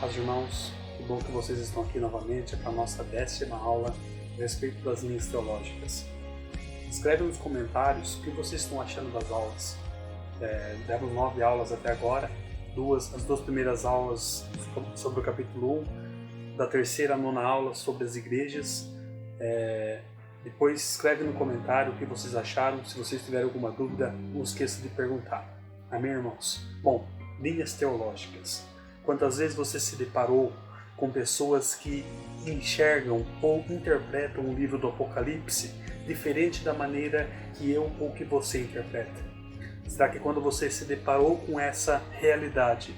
Paz, irmãos, que bom que vocês estão aqui novamente para a nossa 10ª aula a respeito das linhas teológicas. Escreve nos comentários o que vocês estão achando das aulas. Demos 9 aulas até agora, as duas primeiras aulas sobre o capítulo 1, da terceira à 9ª aula sobre as igrejas. Depois escreve no comentário o que vocês acharam. Se vocês tiverem alguma dúvida, não esqueça de perguntar. Amém, irmãos? Bom, linhas teológicas. Quantas vezes você se deparou com pessoas que enxergam ou interpretam o livro do Apocalipse diferente da maneira que eu ou que você interpreta? Será que quando você se deparou com essa realidade,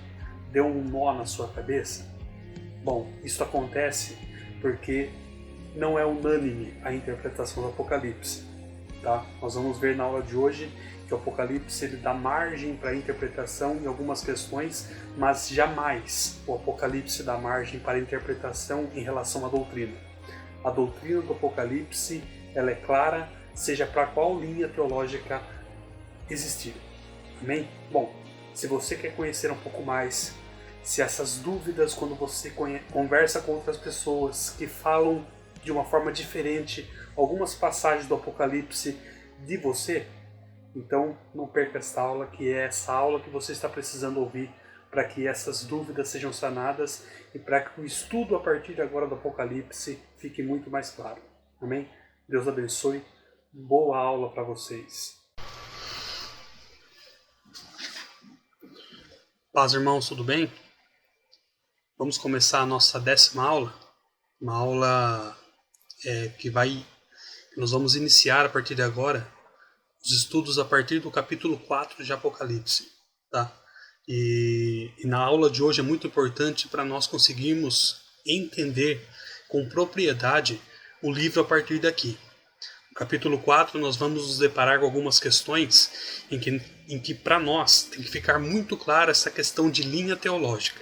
deu um nó na sua cabeça? Bom, isso acontece porque não é unânime a interpretação do Apocalipse. Tá? Nós vamos ver na aula de hoje que o Apocalipse ele dá margem para interpretação em algumas questões, mas jamais o Apocalipse dá margem para interpretação em relação à doutrina. A doutrina do Apocalipse ela é clara, seja para qual linha teológica existir. Amém? Bom, se você quer conhecer um pouco mais, se essas dúvidas quando você conversa com outras pessoas que falam de uma forma diferente algumas passagens do Apocalipse de você, então não perca esta aula, que é essa aula que você está precisando ouvir para que essas dúvidas sejam sanadas e para que o estudo a partir de agora do Apocalipse fique muito mais claro. Amém? Deus abençoe. Boa aula para vocês. Paz, irmãos, tudo bem? Vamos começar a nossa 10ª aula. Uma aula que nós vamos iniciar a partir de agora os estudos a partir do capítulo 4 de Apocalipse, tá? E na aula de hoje é muito importante para nós conseguirmos entender com propriedade o livro a partir daqui. No capítulo 4 nós vamos nos deparar com algumas questões em que para nós tem que ficar muito clara essa questão de linha teológica.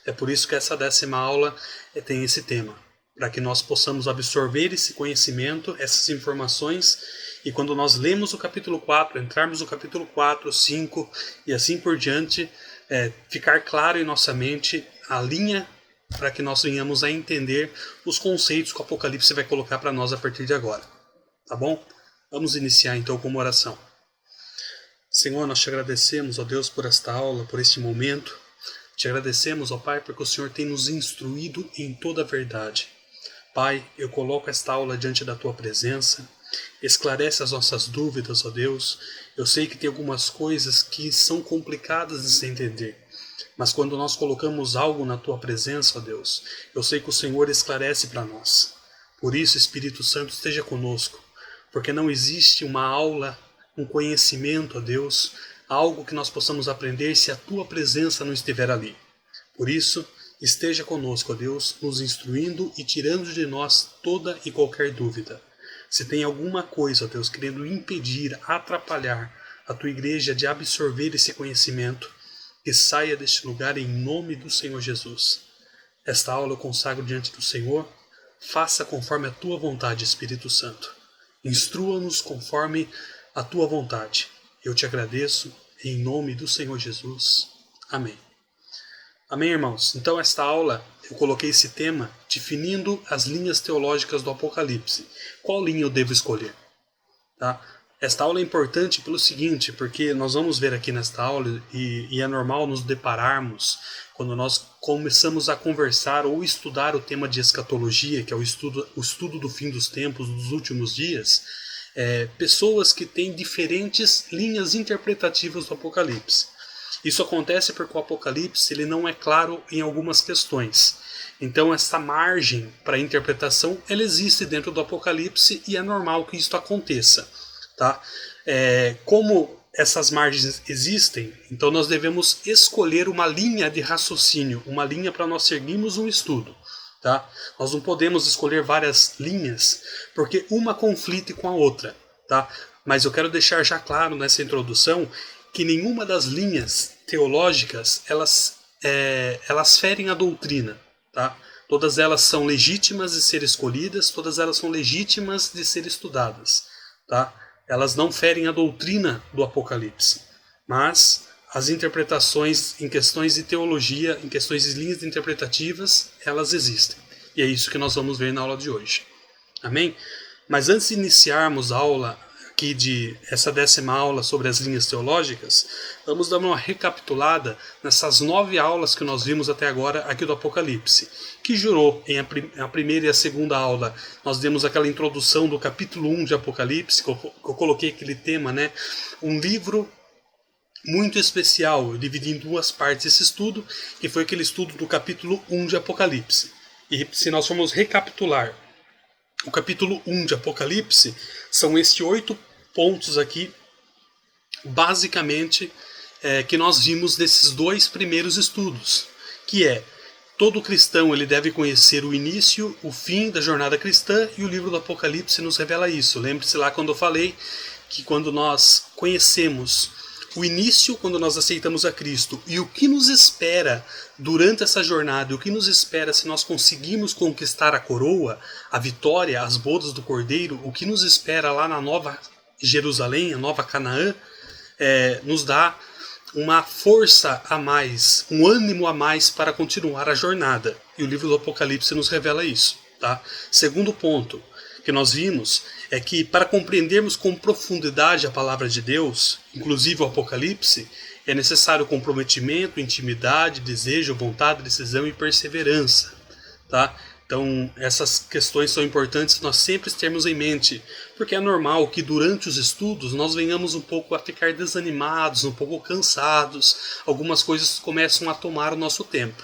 É por isso que essa 10ª aula tem esse tema, para que nós possamos absorver esse conhecimento, essas informações, e quando nós lemos o capítulo 4, entrarmos no capítulo 4, 5 e assim por diante, ficar claro em nossa mente a linha para que nós venhamos a entender os conceitos que o Apocalipse vai colocar para nós a partir de agora. Tá bom? Vamos iniciar então com uma oração. Senhor, nós te agradecemos, ó Deus, por esta aula, por este momento. Te agradecemos, ó Pai, porque o Senhor tem nos instruído em toda a verdade. Pai, eu coloco esta aula diante da Tua presença. Esclarece as nossas dúvidas, ó Deus. Eu sei que tem algumas coisas que são complicadas de se entender, mas quando nós colocamos algo na Tua presença, ó Deus, eu sei que o Senhor esclarece para nós. Por isso, Espírito Santo, esteja conosco, porque não existe uma aula, um conhecimento, ó Deus, algo que nós possamos aprender se a Tua presença não estiver ali. Por isso, esteja conosco, ó Deus, nos instruindo e tirando de nós toda e qualquer dúvida. Se tem alguma coisa, ó Deus, querendo impedir, atrapalhar a Tua igreja de absorver esse conhecimento, que saia deste lugar em nome do Senhor Jesus. Esta aula eu consagro diante do Senhor. Faça conforme a Tua vontade, Espírito Santo. Instrua-nos conforme a Tua vontade. Eu te agradeço em nome do Senhor Jesus. Amém. Amém, irmãos? Então, esta aula, eu coloquei esse tema definindo as linhas teológicas do Apocalipse. Qual linha eu devo escolher? Tá? Esta aula é importante pelo seguinte, porque nós vamos ver aqui nesta aula, e é normal nos depararmos, quando nós começamos a conversar ou estudar o tema de escatologia, que é o estudo do fim dos tempos, dos últimos dias, pessoas que têm diferentes linhas interpretativas do Apocalipse. Isso acontece porque o Apocalipse ele não é claro em algumas questões. Então essa margem para interpretação ela existe dentro do Apocalipse e é normal que isso aconteça. Tá? Como essas margens existem, então nós devemos escolher uma linha de raciocínio, uma linha para nós seguirmos um estudo. Tá? Nós não podemos escolher várias linhas, porque uma conflite com a outra. Tá? Mas eu quero deixar já claro nessa introdução que nenhuma das linhas teológicas elas ferem a doutrina. Tá? Todas elas são legítimas de ser escolhidas, todas elas são legítimas de ser estudadas. Tá? Elas não ferem a doutrina do Apocalipse, mas as interpretações em questões de teologia, em questões de linhas interpretativas, elas existem. E é isso que nós vamos ver na aula de hoje. Amém? Mas antes de iniciarmos a aula aqui essa 10ª aula sobre as linhas teológicas, vamos dar uma recapitulada nessas 9 aulas que nós vimos até agora aqui do Apocalipse, que jurou em a primeira e a segunda aula. Nós demos aquela introdução do capítulo 1 de Apocalipse, que eu coloquei aquele tema, né? Um livro muito especial. Eu dividi em 2 partes esse estudo, que foi aquele estudo do capítulo 1 de Apocalipse. E se nós formos recapitular o capítulo 1 de Apocalipse, são estes 8 pontos aqui, basicamente, que nós vimos nesses 2 primeiros estudos, que é: todo cristão ele deve conhecer o início, o fim da jornada cristã, e o livro do Apocalipse nos revela isso. Lembre-se lá quando eu falei que quando nós conhecemos o início, quando nós aceitamos a Cristo, e o que nos espera durante essa jornada, o que nos espera se nós conseguirmos conquistar a coroa, a vitória, as bodas do Cordeiro, o que nos espera lá na Nova Jerusalém, a Nova Canaã, nos dá uma força a mais, um ânimo a mais para continuar a jornada. E o livro do Apocalipse nos revela isso. Tá? Segundo ponto que nós vimos é que, para compreendermos com profundidade a palavra de Deus, inclusive o Apocalipse, é necessário comprometimento, intimidade, desejo, vontade, decisão e perseverança. Tá? Então, essas questões são importantes nós sempre termos em mente, porque é normal que durante os estudos nós venhamos um pouco a ficar desanimados, um pouco cansados, algumas coisas começam a tomar o nosso tempo.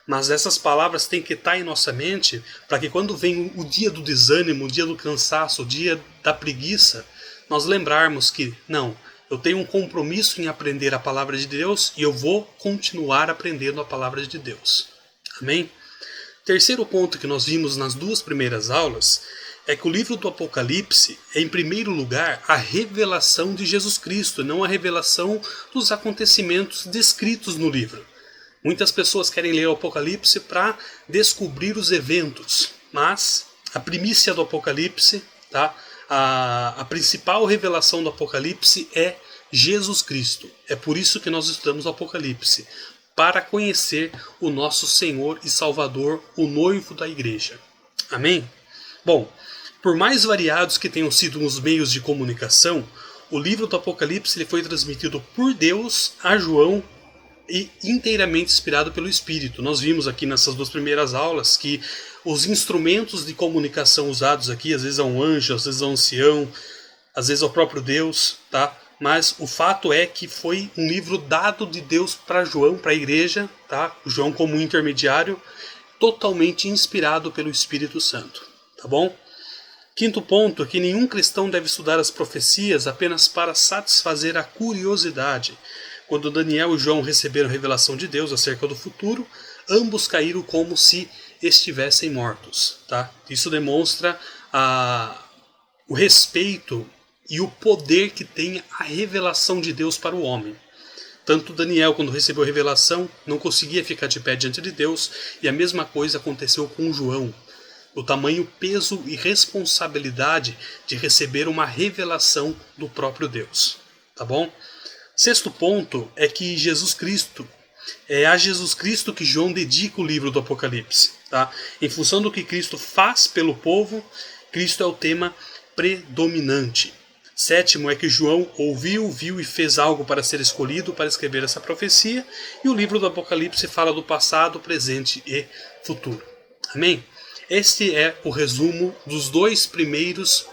Mas essas palavras têm que estar em nossa mente para que quando vem o dia do desânimo, o dia do cansaço, o dia da preguiça, nós lembrarmos que, não, eu tenho um compromisso em aprender a palavra de Deus e eu vou continuar aprendendo a palavra de Deus. Amém? Terceiro ponto que nós vimos nas 2 primeiras aulas é que o livro do Apocalipse é, em primeiro lugar, a revelação de Jesus Cristo, não a revelação dos acontecimentos descritos no livro. Muitas pessoas querem ler o Apocalipse para descobrir os eventos, mas a primícia do Apocalipse, tá? A principal revelação do Apocalipse é Jesus Cristo. É por isso que nós estudamos o Apocalipse, para conhecer o nosso Senhor e Salvador, o noivo da igreja. Amém? Bom, por mais variados que tenham sido os meios de comunicação, o livro do Apocalipse ele foi transmitido por Deus a João e inteiramente inspirado pelo Espírito. Nós vimos aqui nessas 2 primeiras aulas que os instrumentos de comunicação usados aqui, às vezes é um anjo, às vezes é um ancião, às vezes é o próprio Deus, tá? Mas o fato é que foi um livro dado de Deus para João, para a igreja, tá? João como intermediário, totalmente inspirado pelo Espírito Santo, tá bom? Quinto ponto é que nenhum cristão deve estudar as profecias apenas para satisfazer a curiosidade. Quando Daniel e João receberam a revelação de Deus acerca do futuro, ambos caíram como se estivessem mortos. Tá? Isso demonstra o respeito e o poder que tem a revelação de Deus para o homem. Tanto Daniel, quando recebeu a revelação, não conseguia ficar de pé diante de Deus, e a mesma coisa aconteceu com João. O tamanho, peso e responsabilidade de receber uma revelação do próprio Deus. Tá bom? Sexto ponto é que Jesus Cristo, é a Jesus Cristo que João dedica o livro do Apocalipse. Tá? Em função do que Cristo faz pelo povo, Cristo é o tema predominante. Sétimo é que João ouviu, viu e fez algo para ser escolhido para escrever essa profecia, e o livro do Apocalipse fala do passado, presente e futuro. Amém? Este é o resumo dos 2 primeiros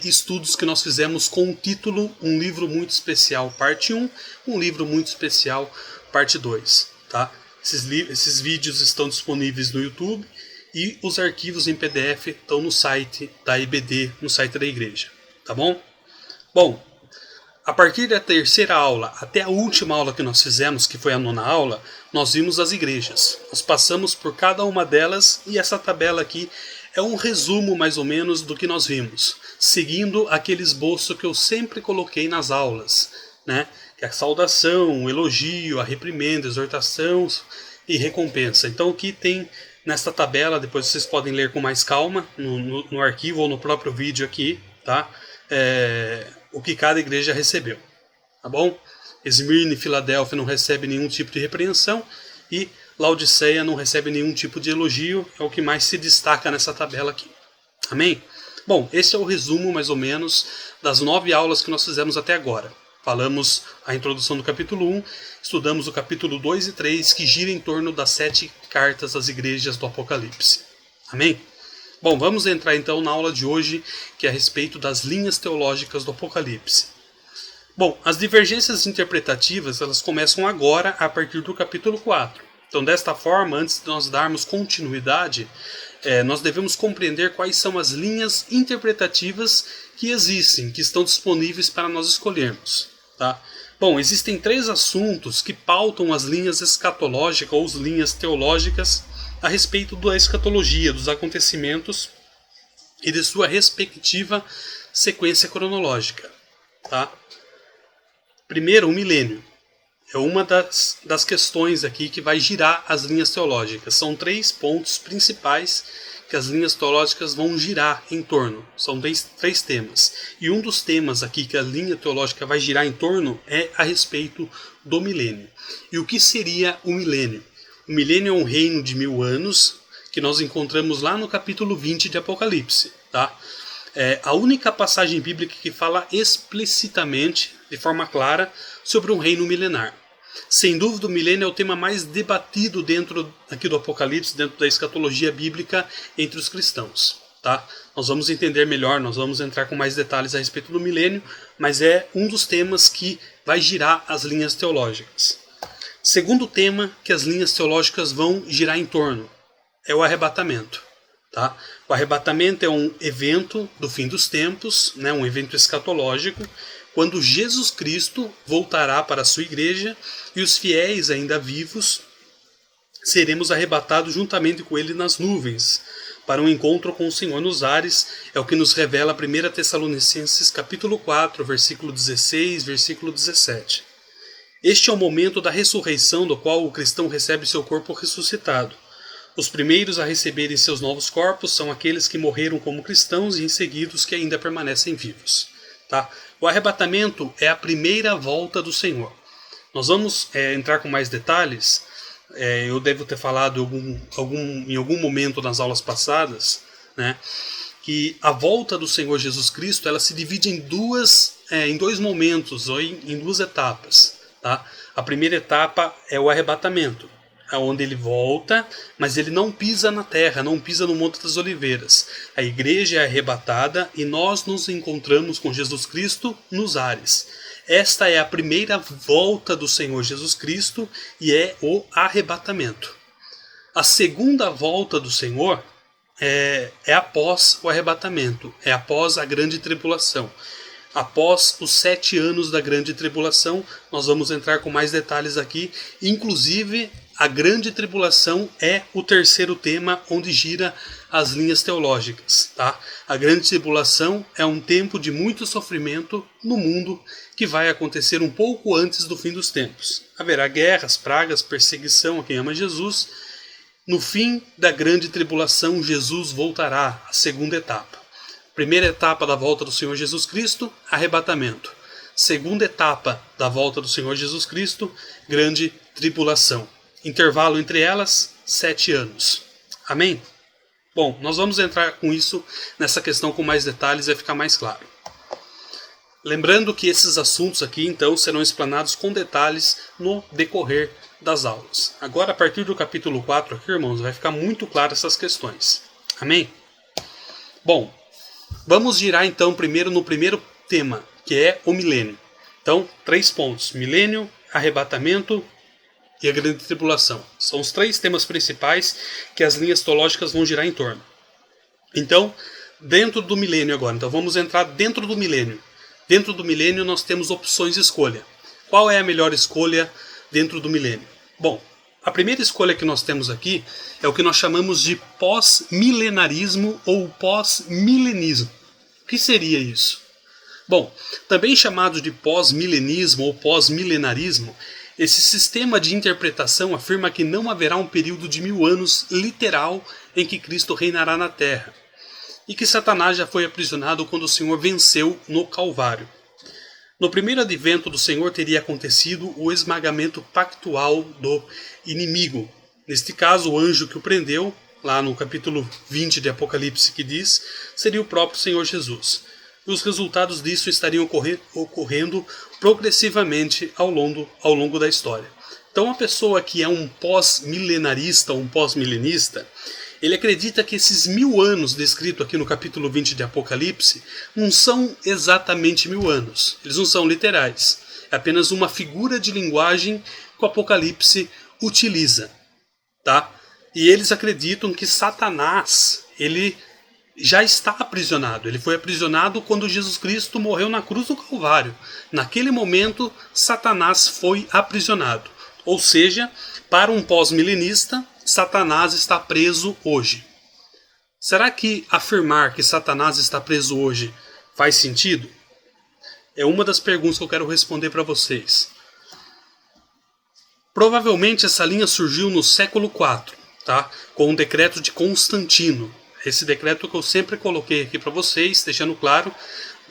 estudos que nós fizemos com o título Um Livro Muito Especial, parte 1, Um Livro Muito Especial, parte 2. Tá? Esses vídeos estão disponíveis no YouTube e os arquivos em PDF estão no site da IBD, no site da igreja. Tá bom? Bom, a partir da terceira aula até a última aula que nós fizemos, que foi a 9ª aula, nós vimos as igrejas. Nós passamos por cada uma delas e essa tabela aqui é um resumo mais ou menos do que nós vimos, seguindo aquele esboço que eu sempre coloquei nas aulas, né? Que é a saudação, o elogio, a reprimenda, a exortação e recompensa. Então o que tem nesta tabela, depois vocês podem ler com mais calma no arquivo ou no próprio vídeo aqui, tá? O que cada igreja recebeu, tá bom? Esmirna e Filadélfia não recebem nenhum tipo de repreensão e Laodiceia não recebe nenhum tipo de elogio, é o que mais se destaca nessa tabela aqui. Amém? Bom, esse é o resumo, mais ou menos, das 9 aulas que nós fizemos até agora. Falamos a introdução do capítulo 1, estudamos o capítulo 2 e 3, que gira em torno das 7 cartas às igrejas do Apocalipse. Amém? Bom, vamos entrar então na aula de hoje, que é a respeito das linhas teológicas do Apocalipse. Bom, as divergências interpretativas, elas começam agora a partir do capítulo 4. Então, desta forma, antes de nós darmos continuidade, nós devemos compreender quais são as linhas interpretativas que existem, que estão disponíveis para nós escolhermos. Tá? Bom, existem 3 assuntos que pautam as linhas escatológicas ou as linhas teológicas a respeito da escatologia, dos acontecimentos e de sua respectiva sequência cronológica. Tá? Primeiro, o milênio. É uma das questões aqui que vai girar as linhas teológicas. São 3 pontos principais que as linhas teológicas vão girar em torno. São 3 temas. E um dos temas aqui que a linha teológica vai girar em torno é a respeito do milênio. E o que seria o milênio? O milênio é um reino de 1000 anos que nós encontramos lá no capítulo 20 de Apocalipse. Tá? É a única passagem bíblica que fala explicitamente, de forma clara, sobre um reino milenar. Sem dúvida, o milênio é o tema mais debatido dentro aqui do Apocalipse, dentro da escatologia bíblica entre os cristãos. Tá? Nós vamos entender melhor, nós vamos entrar com mais detalhes a respeito do milênio, mas é um dos temas que vai girar as linhas teológicas. Segundo tema que as linhas teológicas vão girar em torno é o arrebatamento. Tá? O arrebatamento é um evento do fim dos tempos, né, um evento escatológico, quando Jesus Cristo voltará para a sua igreja e os fiéis ainda vivos seremos arrebatados juntamente com ele nas nuvens, para um encontro com o Senhor nos ares, é o que nos revela 1 Tessalonicenses capítulo 4, versículo 16, versículo 17. Este é o momento da ressurreição do qual o cristão recebe seu corpo ressuscitado. Os primeiros a receberem seus novos corpos são aqueles que morreram como cristãos e em seguida os que ainda permanecem vivos. Tá? O arrebatamento é a primeira volta do Senhor. Nós vamos entrar com mais detalhes. Eu devo ter falado em algum momento nas aulas passadas, né, que a volta do Senhor Jesus Cristo ela se divide em dois momentos, ou em 2 etapas. Tá? A primeira etapa é o arrebatamento, onde ele volta, mas ele não pisa na terra, não pisa no Monte das Oliveiras. A igreja é arrebatada e nós nos encontramos com Jesus Cristo nos ares. Esta é a primeira volta do Senhor Jesus Cristo e é o arrebatamento. A segunda volta do Senhor é após o arrebatamento, é após a grande tribulação. Após os 7 anos da grande tribulação, nós vamos entrar com mais detalhes aqui, inclusive a grande tribulação é o terceiro tema onde gira as linhas teológicas. Tá? A grande tribulação é um tempo de muito sofrimento no mundo que vai acontecer um pouco antes do fim dos tempos. Haverá guerras, pragas, perseguição a quem ama Jesus. No fim da grande tribulação, Jesus voltará, a segunda etapa. Primeira etapa da volta do Senhor Jesus Cristo, arrebatamento. Segunda etapa da volta do Senhor Jesus Cristo, grande tribulação. Intervalo entre elas, 7 anos. Amém? Bom, nós vamos entrar com isso nessa questão com mais detalhes e vai ficar mais claro. Lembrando que esses assuntos aqui, então, serão explanados com detalhes no decorrer das aulas. Agora, a partir do capítulo 4 aqui, irmãos, vai ficar muito claro essas questões. Amém? Bom, vamos girar então primeiro no primeiro tema, que é o milênio. Então, 3 pontos. Milênio, arrebatamento e a grande tribulação. São os 3 temas principais que as linhas teológicas vão girar em torno. Então, dentro do milênio agora. Então, vamos entrar dentro do milênio. Dentro do milênio nós temos opções de escolha. Qual é a melhor escolha dentro do milênio? Bom, a primeira escolha que nós temos aqui é o que nós chamamos de pós-milenarismo ou pós-milenismo. O que seria isso? Bom, também chamado de pós-milenismo ou pós-milenarismo, esse sistema de interpretação afirma que não haverá um período de 1000 anos literal em que Cristo reinará na Terra, e que Satanás já foi aprisionado quando o Senhor venceu no Calvário. No primeiro advento do Senhor teria acontecido o esmagamento pactual do inimigo. Neste caso, o anjo que o prendeu, lá no capítulo 20 de Apocalipse, que diz, seria o próprio Senhor Jesus. E os resultados disso estariam ocorrendo progressivamente ao longo da história. Então, a pessoa que é um pós-milenarista, um pós-milenista, ele acredita que esses 1000 anos descritos aqui no capítulo 20 de Apocalipse não são exatamente 1000 anos. Eles não são literais. É apenas uma figura de linguagem que o Apocalipse utiliza. Tá? E eles acreditam que Satanás, ele já está aprisionado. Ele foi aprisionado quando Jesus Cristo morreu na cruz do Calvário. Naquele momento, Satanás foi aprisionado. Ou seja, para um pós-milenista, Satanás está preso hoje. Será que afirmar que Satanás está preso hoje faz sentido? É uma das perguntas que eu quero responder para vocês. Provavelmente essa linha surgiu no século IV, tá? Com o decreto de Constantino. Esse decreto que eu sempre coloquei aqui para vocês, deixando claro,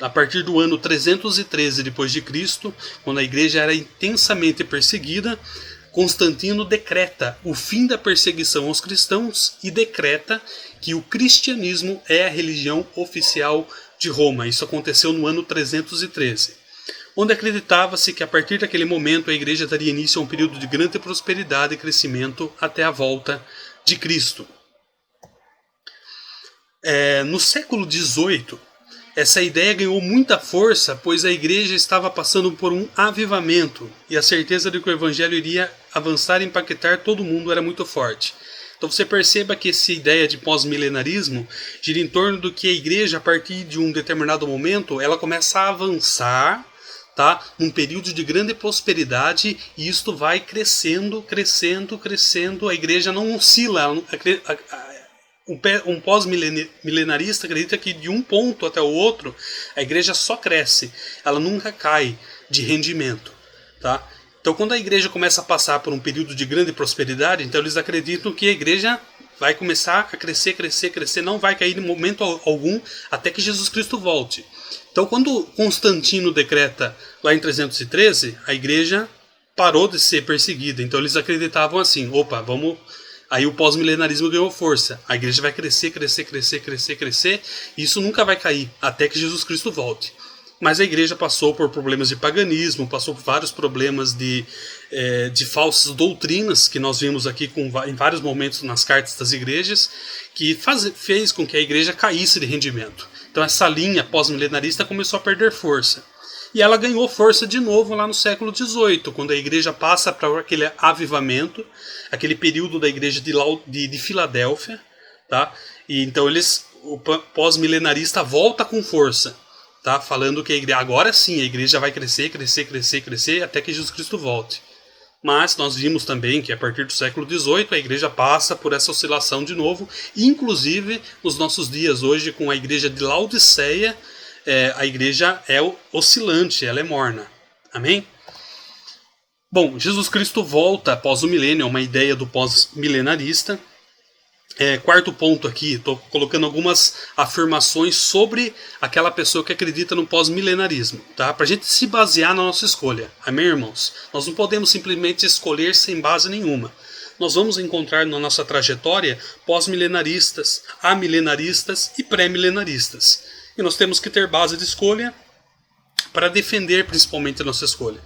a partir do ano 313 depois de Cristo, quando a igreja era intensamente perseguida, Constantino decreta o fim da perseguição aos cristãos e decreta que o cristianismo é a religião oficial de Roma. Isso aconteceu no ano 313, onde acreditava-se que a partir daquele momento a igreja daria início a um período de grande prosperidade e crescimento até a volta de Cristo. No século XVIII, essa ideia ganhou muita força, pois a igreja estava passando por um avivamento e a certeza de que o evangelho iria avançar e impactar todo mundo era muito forte. Então você perceba que essa ideia de pós-milenarismo gira em torno do que a igreja, a partir de um determinado momento, ela começa a avançar, tá? Num período de grande prosperidade, e isto vai crescendo, crescendo, crescendo. A igreja não oscila. Um pós-milenarista acredita que de um ponto até o outro a igreja só cresce, ela nunca cai de rendimento, tá? Então quando a igreja começa a passar por um período de grande prosperidade, então eles acreditam que a igreja vai começar a crescer, crescer, crescer, não vai cair em momento algum até que Jesus Cristo volte. Então quando Constantino decreta lá em 313, a igreja parou de ser perseguida, então eles acreditavam assim, aí o pós-milenarismo ganhou força. A igreja vai crescer, crescer, crescer, crescer, crescer. E isso nunca vai cair até que Jesus Cristo volte. Mas a igreja passou por problemas de paganismo, passou por vários problemas de falsas doutrinas, que nós vimos aqui em vários momentos nas cartas das igrejas, que fez com que a igreja caísse de rendimento. Então essa linha pós-milenarista começou a perder força. E ela ganhou força de novo lá no século XVIII, quando a igreja passa para aquele avivamento, aquele período da igreja de Filadélfia, tá? E então o pós-milenarista volta com força, tá? Falando que agora sim a igreja vai crescer, crescer, crescer, crescer, até que Jesus Cristo volte. Mas nós vimos também que a partir do século XVIII a igreja passa por essa oscilação de novo, inclusive nos nossos dias hoje com a igreja de Laodiceia, a igreja é oscilante, ela é morna. Amém? Bom, Jesus Cristo volta após o milênio, é uma ideia do pós-milenarista. Quarto ponto aqui, estou colocando algumas afirmações sobre aquela pessoa que acredita no pós-milenarismo, tá? Para a gente se basear na nossa escolha. Amém, irmãos? Nós não podemos simplesmente escolher sem base nenhuma. Nós vamos encontrar na nossa trajetória pós-milenaristas, amilenaristas e pré-milenaristas. E nós temos que ter base de escolha para defender principalmente a nossa escolha.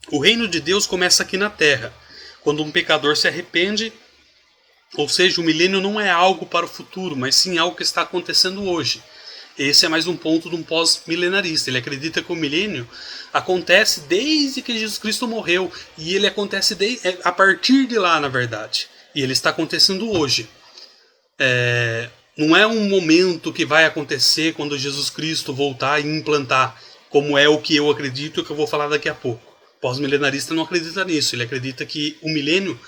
O reino de Deus começa aqui na terra, quando um pecador se arrepende, ou seja, o milênio não é algo para o futuro, mas sim algo que está acontecendo hoje. Esse é mais um ponto de um pós-milenarista. Ele acredita que o milênio acontece desde que Jesus Cristo morreu, e ele acontece a partir de lá, na verdade. E ele está acontecendo hoje. Não é um momento que vai acontecer quando Jesus Cristo voltar e implantar, como é o que eu acredito e que eu vou falar daqui a pouco. O pós-milenarista não acredita nisso, ele acredita que o milênio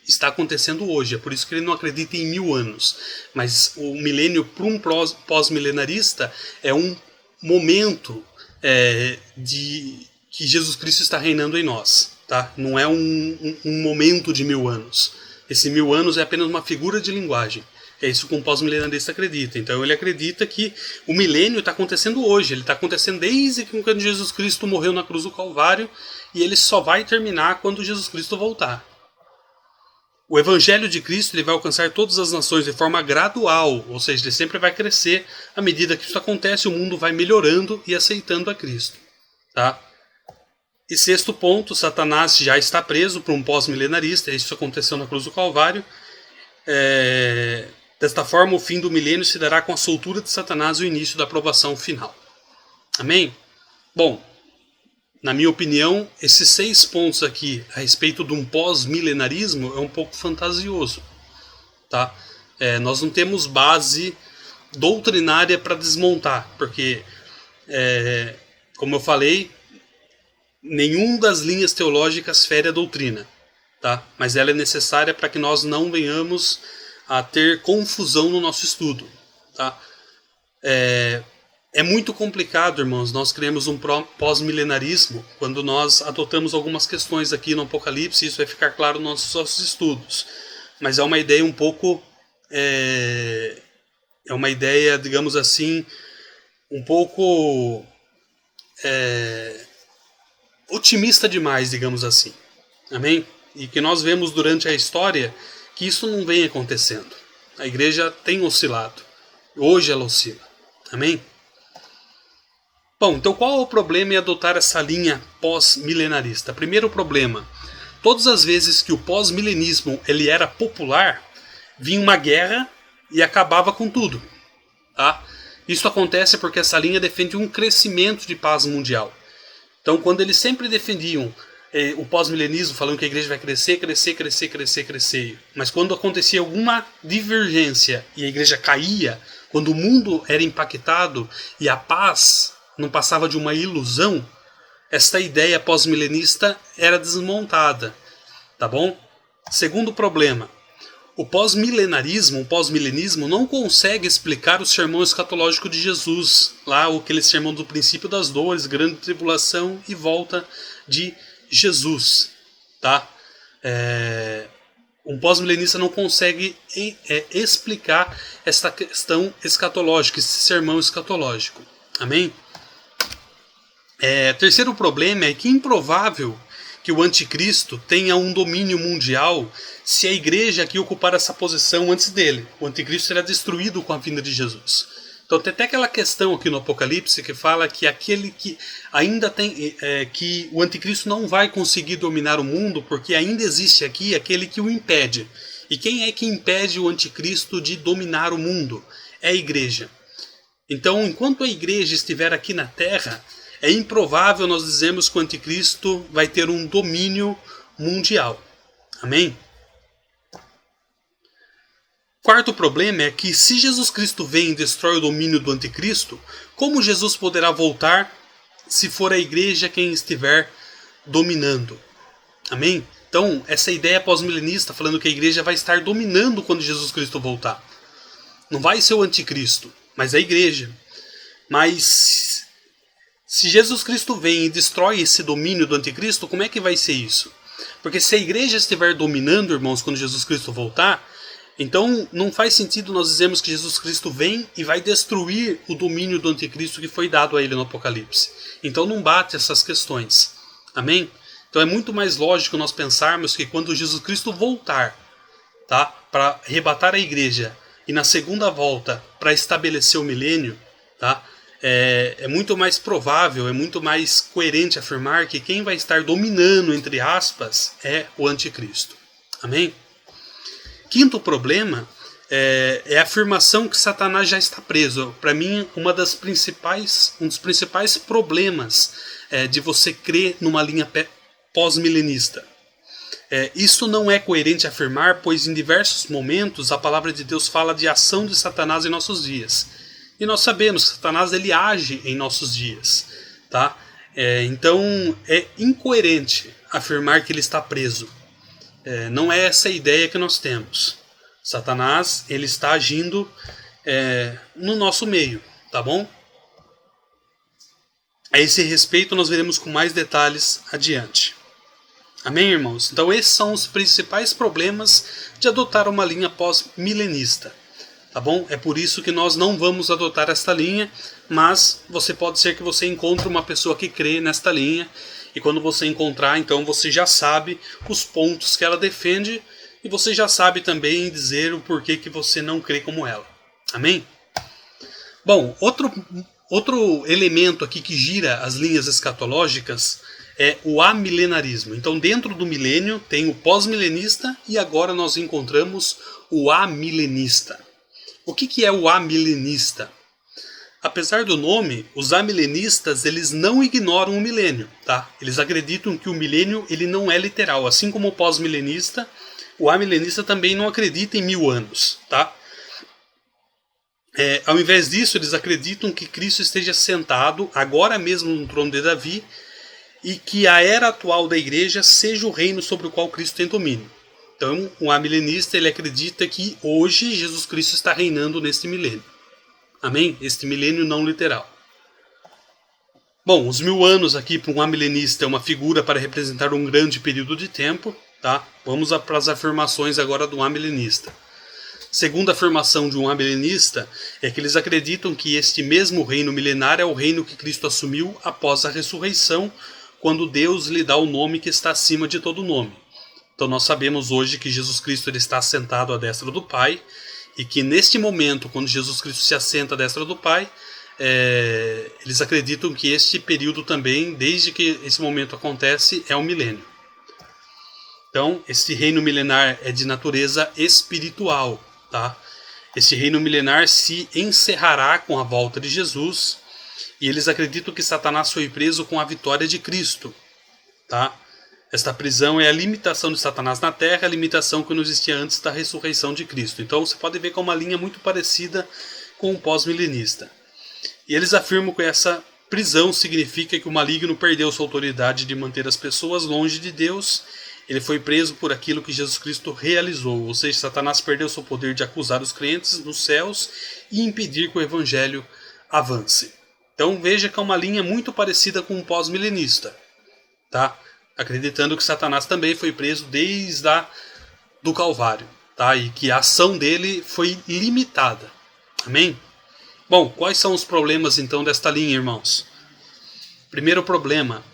está acontecendo hoje, é por isso que ele não acredita em 1000 anos. Mas o milênio para um pós-milenarista é um momento de que Jesus Cristo está reinando em nós. Tá? Não é um momento de 1000 anos. Esse 1000 anos é apenas uma figura de linguagem. É isso que um pós-milenarista acredita. Então ele acredita que o milênio está acontecendo hoje. Ele está acontecendo desde que quando Jesus Cristo morreu na cruz do Calvário. E ele só vai terminar quando Jesus Cristo voltar. O Evangelho de Cristo ele vai alcançar todas as nações de forma gradual. Ou seja, ele sempre vai crescer. À medida que isso acontece, o mundo vai melhorando e aceitando a Cristo. Tá? E sexto ponto, Satanás já está preso por um pós-milenarista. Isso aconteceu na cruz do Calvário. Desta forma, o fim do milênio se dará com a soltura de Satanás e o início da aprovação final. Amém? Bom, na minha opinião, esses 6 pontos aqui a respeito de um pós-milenarismo é um pouco fantasioso. Tá? Nós não temos base doutrinária para desmontar, porque, como eu falei, nenhuma das linhas teológicas fere a doutrina. Tá? Mas ela é necessária para que nós não venhamos a ter confusão no nosso estudo. Tá? É muito complicado, irmãos, nós criamos um pós-milenarismo quando nós adotamos algumas questões aqui no Apocalipse, isso vai ficar claro nos nossos estudos. Mas é uma ideia um pouco... É uma ideia, digamos assim, um pouco otimista demais, digamos assim. Amém? E que nós vemos durante a história que isso não vem acontecendo. A igreja tem oscilado. Hoje ela oscila. Amém? Bom, então qual é o problema em adotar essa linha pós-milenarista? Primeiro problema, todas as vezes que o pós-milenismo ele era popular, vinha uma guerra e acabava com tudo. Tá? Isso acontece porque essa linha defende um crescimento de paz mundial. Então quando eles sempre defendiam o pós-milenismo, falando que a igreja vai crescer, crescer, crescer, crescer, crescer. Mas quando acontecia alguma divergência e a igreja caía, quando o mundo era impactado e a paz não passava de uma ilusão, esta ideia pós-milenista era desmontada. Tá bom? Segundo problema, o pós-milenismo não consegue explicar o sermão escatológico de Jesus, lá aquele sermão do princípio das dores, grande tribulação e volta de Jesus, tá? Um pós-milenista não consegue explicar esta questão escatológica, esse sermão escatológico. Amém? Terceiro problema é que é improvável que o anticristo tenha um domínio mundial se a igreja aqui ocupar essa posição antes dele. O anticristo será destruído com a vinda de Jesus. Então tem até aquela questão aqui no Apocalipse que fala que aquele que ainda tem que o anticristo não vai conseguir dominar o mundo porque ainda existe aqui aquele que o impede. E quem é que impede o anticristo de dominar o mundo? É a igreja. Então enquanto a igreja estiver aqui na terra, é improvável nós dizermos que o anticristo vai ter um domínio mundial. Amém? Quarto problema é que se Jesus Cristo vem e destrói o domínio do anticristo, como Jesus poderá voltar se for a igreja quem estiver dominando? Amém? Então, essa ideia pós-milenista falando que a igreja vai estar dominando quando Jesus Cristo voltar. Não vai ser o anticristo, mas a igreja. Mas se Jesus Cristo vem e destrói esse domínio do anticristo, como é que vai ser isso? Porque se a igreja estiver dominando, irmãos, quando Jesus Cristo voltar, então não faz sentido nós dizermos que Jesus Cristo vem e vai destruir o domínio do anticristo que foi dado a ele no Apocalipse. Então não bate essas questões. Amém? Então é muito mais lógico nós pensarmos que quando Jesus Cristo voltar, tá, para arrebatar a igreja e na segunda volta para estabelecer o milênio, tá, é muito mais provável, é muito mais coerente afirmar que quem vai estar dominando, entre aspas, é o anticristo. Amém? Quinto problema é a afirmação que Satanás já está preso. Para mim, um dos principais problemas de você crer numa linha pós-milenista. Isso não é coerente afirmar, pois em diversos momentos a palavra de Deus fala de ação de Satanás em nossos dias. E nós sabemos que Satanás ele age em nossos dias. Tá? Então é incoerente afirmar que ele está preso. Não é essa a ideia que nós temos. Satanás ele está agindo no nosso meio, tá bom? A esse respeito nós veremos com mais detalhes adiante. Amém, irmãos? Então esses são os principais problemas de adotar uma linha pós-milenista. tá bom? É por isso que nós não vamos adotar esta linha, mas pode ser que você encontre uma pessoa que crê nesta linha, e quando você encontrar, então você já sabe os pontos que ela defende, e você já sabe também dizer o porquê que você não crê como ela. Amém? Bom, outro elemento aqui que gira as linhas escatológicas é o amilenarismo. Então, dentro do milênio tem o pós-milenista e agora nós encontramos o amilenista. O que é o amilenista? Apesar do nome, os amilenistas eles não ignoram o milênio, tá? Eles acreditam que o milênio ele não é literal, assim como o pós-milenista, o amilenista também não acredita em 1000 anos, tá? Ao invés disso, eles acreditam que Cristo esteja sentado agora mesmo no trono de Davi e que a era atual da igreja seja o reino sobre o qual Cristo tem domínio. Então, o amilenista ele acredita que hoje Jesus Cristo está reinando neste milênio. Amém? Este milênio não literal. Bom, os 1000 anos aqui para um amilenista é uma figura para representar um grande período de tempo. Tá? Vamos para as afirmações agora do amilenista. Segunda afirmação de um amilenista é que eles acreditam que este mesmo reino milenar é o reino que Cristo assumiu após a ressurreição, quando Deus lhe dá o nome que está acima de todo nome. Então nós sabemos hoje que Jesus Cristo ele está assentado à destra do Pai, e que neste momento, quando Jesus Cristo se assenta à destra do Pai, eles acreditam que este período também, desde que esse momento acontece, é o milênio. Então, este reino milenar é de natureza espiritual. Tá? Este reino milenar se encerrará com a volta de Jesus, e eles acreditam que Satanás foi preso com a vitória de Cristo. Tá? Esta prisão é a limitação de Satanás na terra, a limitação que não existia antes da ressurreição de Cristo. Então você pode ver que é uma linha muito parecida com o pós-milenista. E eles afirmam que essa prisão significa que o maligno perdeu sua autoridade de manter as pessoas longe de Deus. Ele foi preso por aquilo que Jesus Cristo realizou. Ou seja, Satanás perdeu seu poder de acusar os crentes nos céus e impedir que o evangelho avance. Então veja que é uma linha muito parecida com o pós-milenista. Tá? Acreditando que Satanás também foi preso desde do Calvário, tá? E que a ação dele foi limitada. Amém? Bom, quais são os problemas então desta linha, irmãos? Primeiro problema,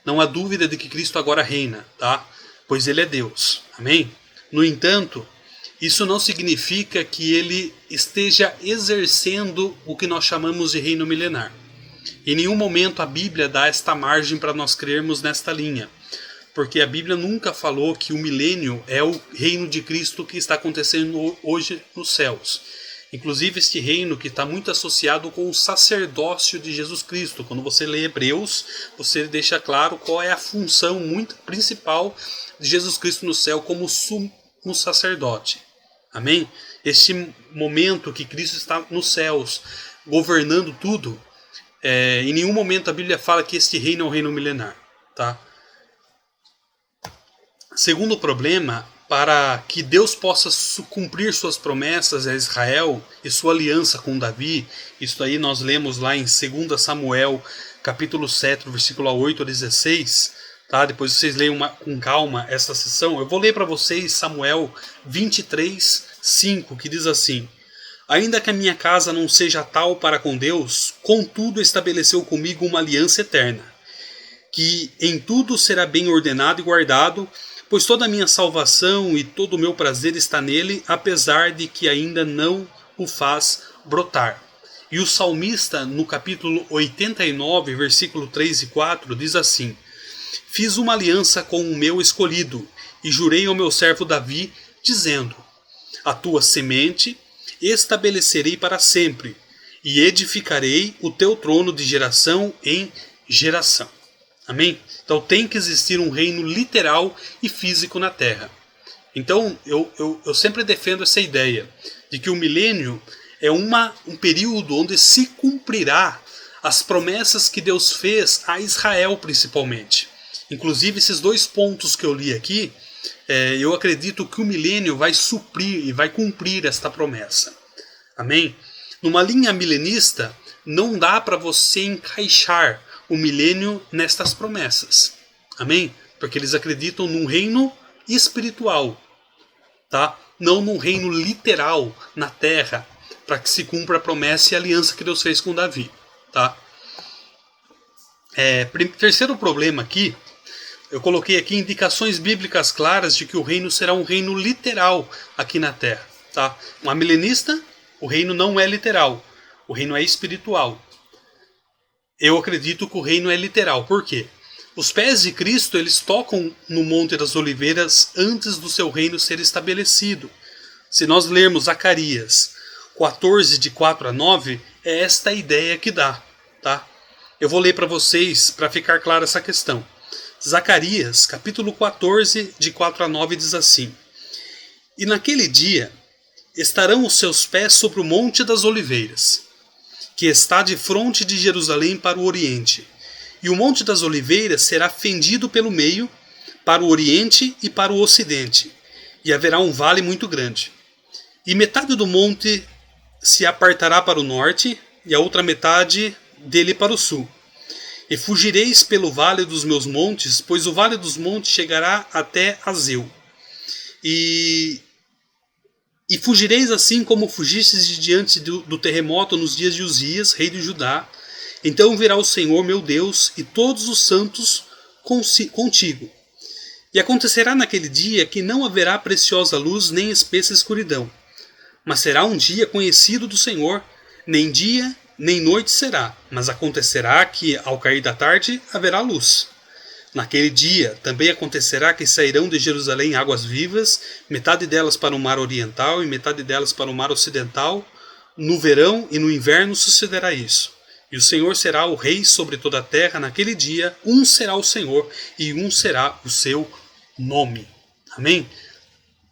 não há dúvida de que Cristo agora reina, tá? Pois ele é Deus. Amém? No entanto, isso não significa que ele esteja exercendo o que nós chamamos de reino milenar. Em nenhum momento a Bíblia dá esta margem para nós crermos nesta linha. Porque a Bíblia nunca falou que o milênio é o reino de Cristo que está acontecendo hoje nos céus. Inclusive este reino que está muito associado com o sacerdócio de Jesus Cristo. Quando você lê Hebreus, você deixa claro qual é a função muito principal de Jesus Cristo no céu como sumo sacerdote. Amém? Este momento que Cristo está nos céus, governando tudo, em nenhum momento a Bíblia fala que este reino é um reino milenar. Tá? Segundo problema, para que Deus possa cumprir suas promessas a Israel e sua aliança com Davi, isso aí nós lemos lá em 2 Samuel, capítulo 7, versículo 8 a 16, tá? Depois vocês leiam com calma essa sessão. Eu vou ler para vocês Samuel 23, 5, que diz assim: Ainda que a minha casa não seja tal para com Deus, contudo estabeleceu comigo uma aliança eterna, que em tudo será bem ordenado e guardado, pois toda a minha salvação e todo o meu prazer está nele, apesar de que ainda não o faz brotar. E o salmista, no capítulo 89, versículo 3 e 4, diz assim: Fiz uma aliança com o meu escolhido, e jurei ao meu servo Davi, dizendo: A tua semente estabelecerei para sempre, e edificarei o teu trono de geração em geração. Amém? Então tem que existir um reino literal e físico na Terra. Então eu sempre defendo essa ideia de que o milênio é um período onde se cumprirá as promessas que Deus fez a Israel principalmente. Inclusive esses dois pontos que eu li aqui, eu acredito que o milênio vai suprir e vai cumprir esta promessa. Amém? Numa linha milenista, não dá para você encaixar o milênio nestas promessas. Amém? Porque eles acreditam num reino espiritual, tá? Não num reino literal na terra, para que se cumpra a promessa e a aliança que Deus fez com Davi. Tá? Terceiro problema aqui, eu coloquei aqui indicações bíblicas claras de que o reino será um reino literal aqui na Terra. Tá? Uma milenista, o reino não é literal, o reino é espiritual. Eu acredito que o reino é literal. Por quê? Os pés de Cristo, eles tocam no Monte das Oliveiras antes do seu reino ser estabelecido. Se nós lermos Zacarias 14, de 4 a 9, é esta a ideia que dá. Tá? Eu vou ler para vocês, para ficar clara essa questão. Zacarias, capítulo 14, de 4 a 9, diz assim: E naquele dia estarão os seus pés sobre o Monte das Oliveiras, que está de fronte de Jerusalém para o Oriente. E o Monte das Oliveiras será fendido pelo meio, para o Oriente e para o Ocidente, e haverá um vale muito grande. E metade do monte se apartará para o norte, e a outra metade dele para o sul. E fugireis pelo vale dos meus montes, pois o vale dos montes chegará até Azeu. E fugireis assim como fugistes de diante do terremoto nos dias de Uzias, rei de Judá. Então virá o Senhor meu Deus e todos os santos contigo. E acontecerá naquele dia que não haverá preciosa luz nem espessa escuridão, mas será um dia conhecido do Senhor, nem dia nem noite será, mas acontecerá que ao cair da tarde haverá luz. Naquele dia também acontecerá que sairão de Jerusalém águas vivas, metade delas para o mar oriental e metade delas para o mar ocidental. No verão e no inverno sucederá isso. E o Senhor será o rei sobre toda a terra. Naquele dia, um será o Senhor e um será o seu nome. Amém?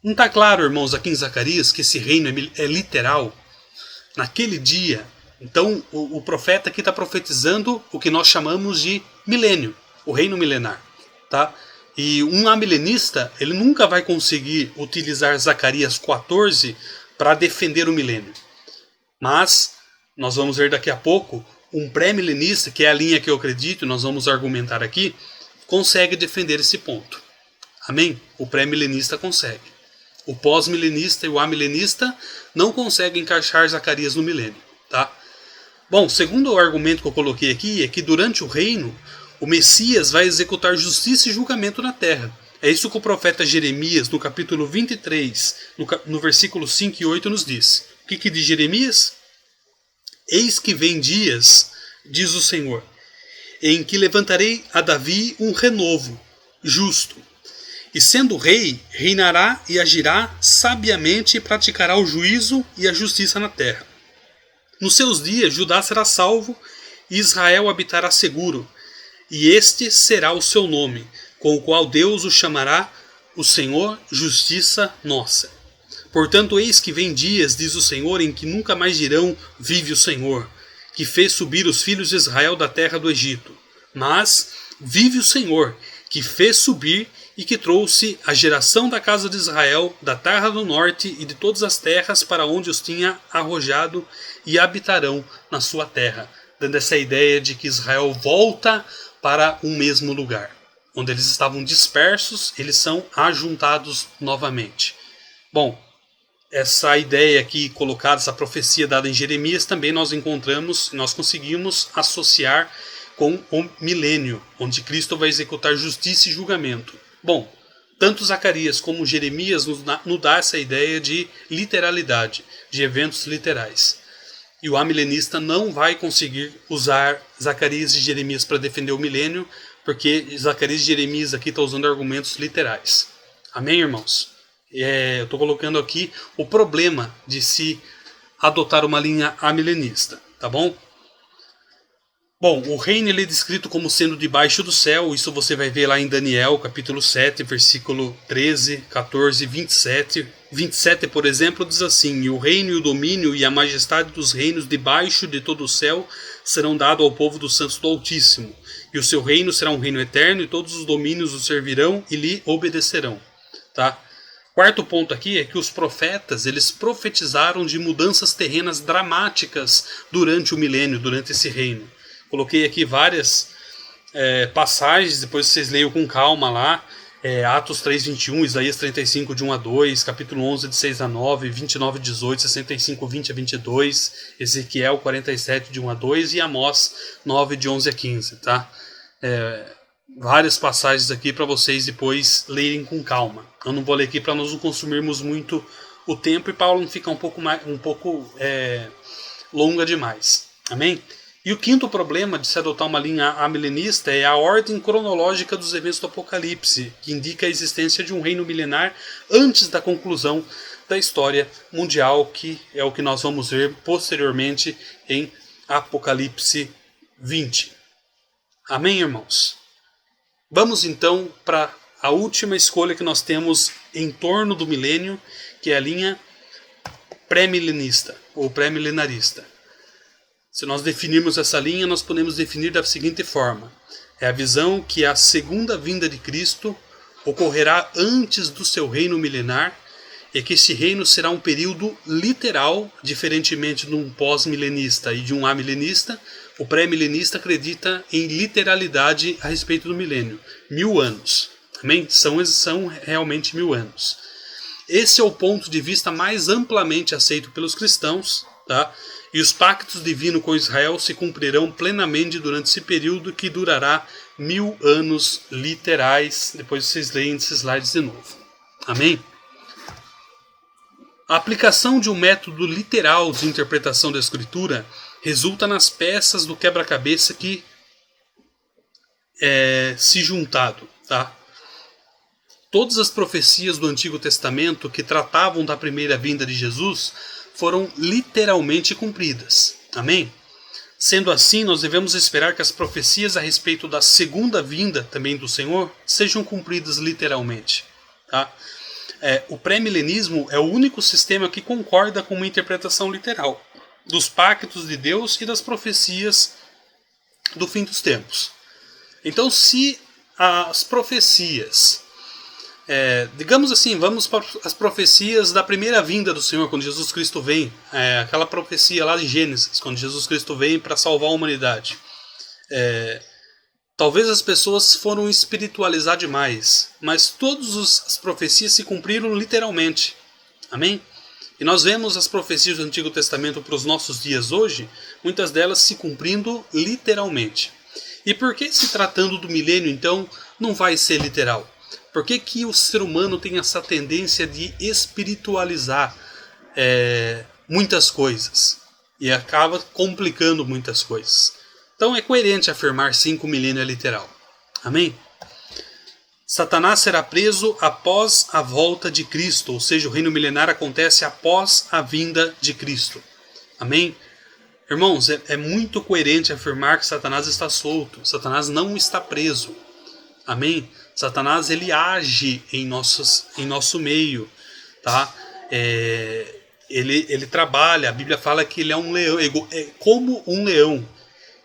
Não está claro, irmãos, aqui em Zacarias, que esse reino é literal? Naquele dia, então o profeta aqui está profetizando o que nós chamamos de milênio, o reino milenar. Tá? E um amilenista, ele nunca vai conseguir utilizar Zacarias 14 para defender o milênio. Mas nós vamos ver daqui a pouco, um pré-milenista, que é a linha que eu acredito, nós vamos argumentar aqui, consegue defender esse ponto. Amém? O pré-milenista consegue. O pós-milenista e o amilenista não conseguem encaixar Zacarias no milênio. Tá? Bom, segundo o argumento que eu coloquei aqui, é que durante o reino, o Messias vai executar justiça e julgamento na terra. É isso que o profeta Jeremias, no capítulo 23, no versículo 5 e 8, nos diz. O que diz Jeremias? Eis que vem dias, diz o Senhor, em que levantarei a Davi um renovo, justo. E sendo rei, reinará e agirá sabiamente e praticará o juízo e a justiça na terra. Nos seus dias Judá será salvo e Israel habitará seguro. E este será o seu nome, com o qual Deus o chamará o Senhor, justiça nossa. Portanto, eis que vem dias, diz o Senhor, em que nunca mais dirão, vive o Senhor, que fez subir os filhos de Israel da terra do Egito. Mas vive o Senhor, que fez subir e que trouxe a geração da casa de Israel, da terra do norte e de todas as terras para onde os tinha arrojado, e habitarão na sua terra. Dando essa ideia de que Israel volta para um mesmo lugar. Onde eles estavam dispersos, eles são ajuntados novamente. Bom, essa ideia aqui colocada, essa profecia dada em Jeremias, também nós encontramos, nós conseguimos associar com o milênio, onde Cristo vai executar justiça e julgamento. Bom, tanto Zacarias como Jeremias nos dá essa ideia de literalidade, de eventos literais. E o amilenista não vai conseguir usar Zacarias e Jeremias para defender o milênio, porque Zacarias e Jeremias aqui estão usando argumentos literais. Amém, irmãos? Eu estou colocando aqui o problema de se adotar uma linha amilenista, tá bom? Bom, o reino ele é descrito como sendo debaixo do céu, isso você vai ver lá em Daniel, capítulo 7, versículo 13, 14 e 27. 27, por exemplo, diz assim: E o reino e o domínio e a majestade dos reinos debaixo de todo o céu serão dados ao povo dos santos do Altíssimo. E o seu reino será um reino eterno, e todos os domínios o servirão e lhe obedecerão. Tá? Quarto ponto aqui é que os profetas eles profetizaram de mudanças terrenas dramáticas durante o milênio, durante esse reino. Coloquei aqui várias passagens, depois vocês leiam com calma lá. Atos 3:21, Isaías 35, de 1 a 2, capítulo 11, de 6 a 9, 29, 18, 65, 20 a 22, Ezequiel 47, de 1 a 2 e Amós 9, de 11 a 15, tá? Várias passagens aqui para vocês depois lerem com calma. Eu não vou ler aqui para nós não consumirmos muito o tempo e Paulo não ficar um pouco longa demais. Amém? E o quinto problema de se adotar uma linha amilenista é a ordem cronológica dos eventos do Apocalipse, que indica a existência de um reino milenar antes da conclusão da história mundial, que é o que nós vamos ver posteriormente em Apocalipse 20. Amém, irmãos? Vamos então para a última escolha que nós temos em torno do milênio, que é a linha pré-milenista ou pré-milenarista. Se nós definirmos essa linha, nós podemos definir da seguinte forma: é a visão que a segunda vinda de Cristo ocorrerá antes do seu reino milenar e que esse reino será um período literal, diferentemente de um pós-milenista e de um amilenista. O pré-milenista acredita em literalidade a respeito do milênio, 1000 anos. Amém? São realmente 1000 anos. Esse é o ponto de vista mais amplamente aceito pelos cristãos, tá? E os pactos divinos com Israel se cumprirão plenamente durante esse período que durará 1000 anos literais. Depois vocês leem esses slides de novo. Amém? A aplicação de um método literal de interpretação da Escritura resulta nas peças do quebra-cabeça que se juntado, tá? Todas as profecias do Antigo Testamento que tratavam da primeira vinda de Jesus foram literalmente cumpridas. Amém? Sendo assim, nós devemos esperar que as profecias a respeito da segunda vinda também do Senhor sejam cumpridas literalmente. Tá? O pré-milenismo é o único sistema que concorda com uma interpretação literal dos pactos de Deus e das profecias do fim dos tempos. Então, se as profecias... digamos assim, vamos para as profecias da primeira vinda do Senhor, quando Jesus Cristo vem, aquela profecia lá de Gênesis, quando Jesus Cristo vem para salvar a humanidade. Talvez as pessoas foram espiritualizar demais, mas todas as profecias se cumpriram literalmente. Amém? E nós vemos as profecias do Antigo Testamento para os nossos dias hoje, muitas delas se cumprindo literalmente. E por que, se tratando do milênio, então, não vai ser literal? Por que o ser humano tem essa tendência de espiritualizar muitas coisas e acaba complicando muitas coisas? Então é coerente afirmar sim que o milênio é literal. Amém? Satanás será preso após a volta de Cristo, ou seja, o reino milenar acontece após a vinda de Cristo. Amém? Irmãos, é muito coerente afirmar que Satanás está solto. Satanás não está preso. Amém? Satanás, ele age em nosso meio, tá? Ele trabalha. A Bíblia fala que ele é um leão, é como um leão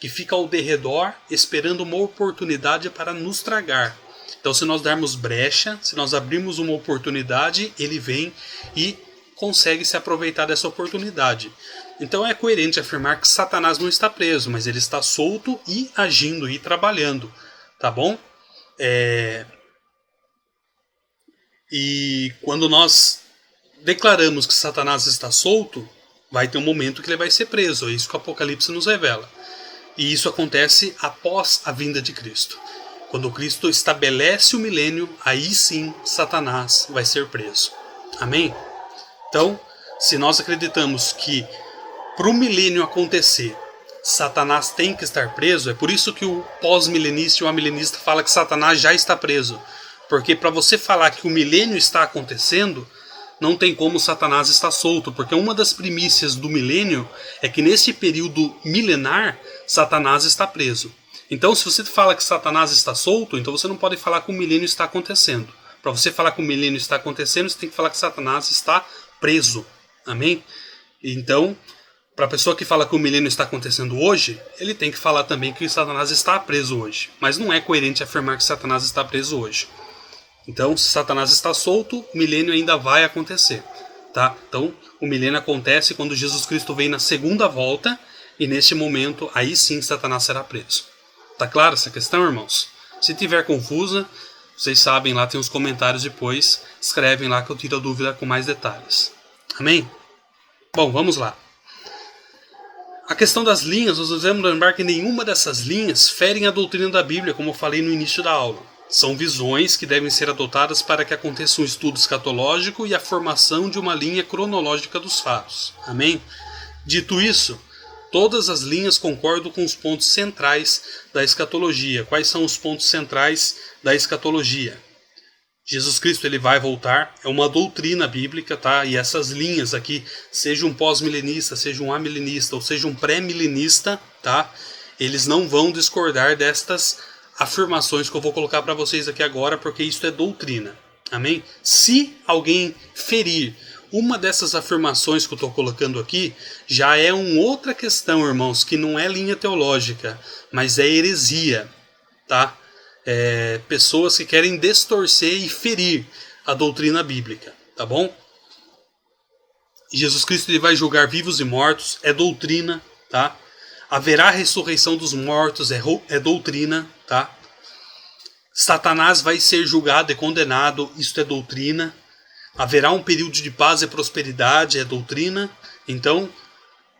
que fica ao derredor esperando uma oportunidade para nos tragar. Então, se nós darmos brecha, se nós abrirmos uma oportunidade, ele vem e consegue se aproveitar dessa oportunidade. Então é coerente afirmar que Satanás não está preso, mas ele está solto e agindo e trabalhando, tá bom? E quando nós declaramos que Satanás está solto, vai ter um momento que ele vai ser preso. É isso que o Apocalipse nos revela. E isso acontece após a vinda de Cristo. Quando Cristo estabelece o milênio, aí sim Satanás vai ser preso. Amém? Então, se nós acreditamos que para o milênio acontecer, Satanás tem que estar preso, é por isso que o pós-milenista e o amilenista fala que Satanás já está preso. Porque para você falar que o milênio está acontecendo, não tem como Satanás estar solto. Porque uma das primícias do milênio é que nesse período milenar, Satanás está preso. Então, se você fala que Satanás está solto, então você não pode falar que o milênio está acontecendo. Para você falar que o milênio está acontecendo, você tem que falar que Satanás está preso. Amém? Então, para a pessoa que fala que o milênio está acontecendo hoje, ele tem que falar também que Satanás está preso hoje. Mas não é coerente afirmar que Satanás está preso hoje. Então, se Satanás está solto, o milênio ainda vai acontecer. Tá? Então, o milênio acontece quando Jesus Cristo vem na segunda volta, e neste momento, aí sim Satanás será preso. Tá claro essa questão, irmãos? Se tiver confusa, Vocês sabem, lá tem os comentários depois, escrevem lá que eu tiro a dúvida com mais detalhes. Amém? Bom, vamos lá. A questão das linhas, nós devemos lembrar que nenhuma dessas linhas ferem a doutrina da Bíblia, como eu falei no início da aula. São visões que devem ser adotadas para que aconteça um estudo escatológico e a formação de uma linha cronológica dos fatos. Amém? Dito isso, todas as linhas concordam com os pontos centrais da escatologia. Quais são os pontos centrais da escatologia? Jesus Cristo ele vai voltar, é uma doutrina bíblica, tá? E essas linhas aqui, seja um pós-milenista, seja um amilenista, ou seja um pré-milenista, tá? Eles não vão discordar destas afirmações que eu vou colocar para vocês aqui agora, porque isso é doutrina. Amém? Se alguém ferir uma dessas afirmações que eu estou colocando aqui, já é uma outra questão, irmãos, que não é linha teológica, mas é heresia, tá? Pessoas que querem distorcer e ferir a doutrina bíblica, tá bom? Jesus Cristo ele vai julgar vivos e mortos, é doutrina, tá? Haverá ressurreição dos mortos, é doutrina, tá? Satanás vai ser julgado e condenado, isso é doutrina. Haverá um período de paz e prosperidade, é doutrina. Então,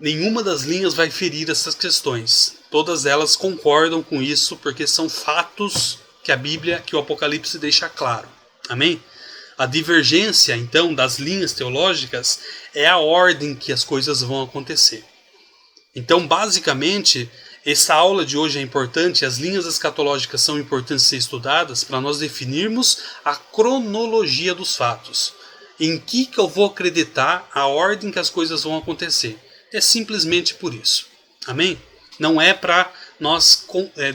nenhuma das linhas vai ferir essas questões. Todas elas concordam com isso, porque são fatos que a Bíblia, que o Apocalipse deixa claro. Amém? A divergência, então, das linhas teológicas é a ordem que as coisas vão acontecer. Então, basicamente, essa aula de hoje é importante, as linhas escatológicas são importantes ser estudadas para nós definirmos a cronologia dos fatos. Em que eu vou acreditar a ordem que as coisas vão acontecer. É simplesmente por isso. Amém? Não é para nós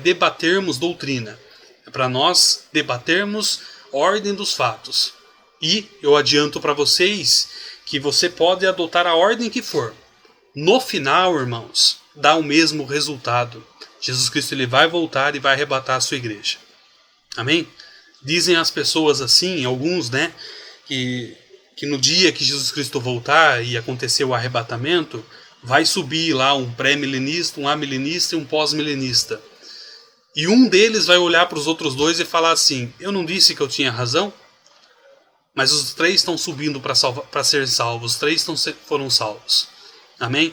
debatermos doutrina. É para nós debatermos ordem dos fatos. E eu adianto para vocês que você pode adotar a ordem que for. No final, irmãos, dá o mesmo resultado. Jesus Cristo ele vai voltar e vai arrebatar a sua igreja. Amém? Dizem as pessoas assim, alguns, né, que no dia que Jesus Cristo voltar e acontecer o arrebatamento, vai subir lá um pré-milenista, um amilenista e um pós-milenista. E um deles vai olhar para os outros dois e falar assim: eu não disse que eu tinha razão? Mas os três estão subindo para ser salvos, os três foram salvos. Amém?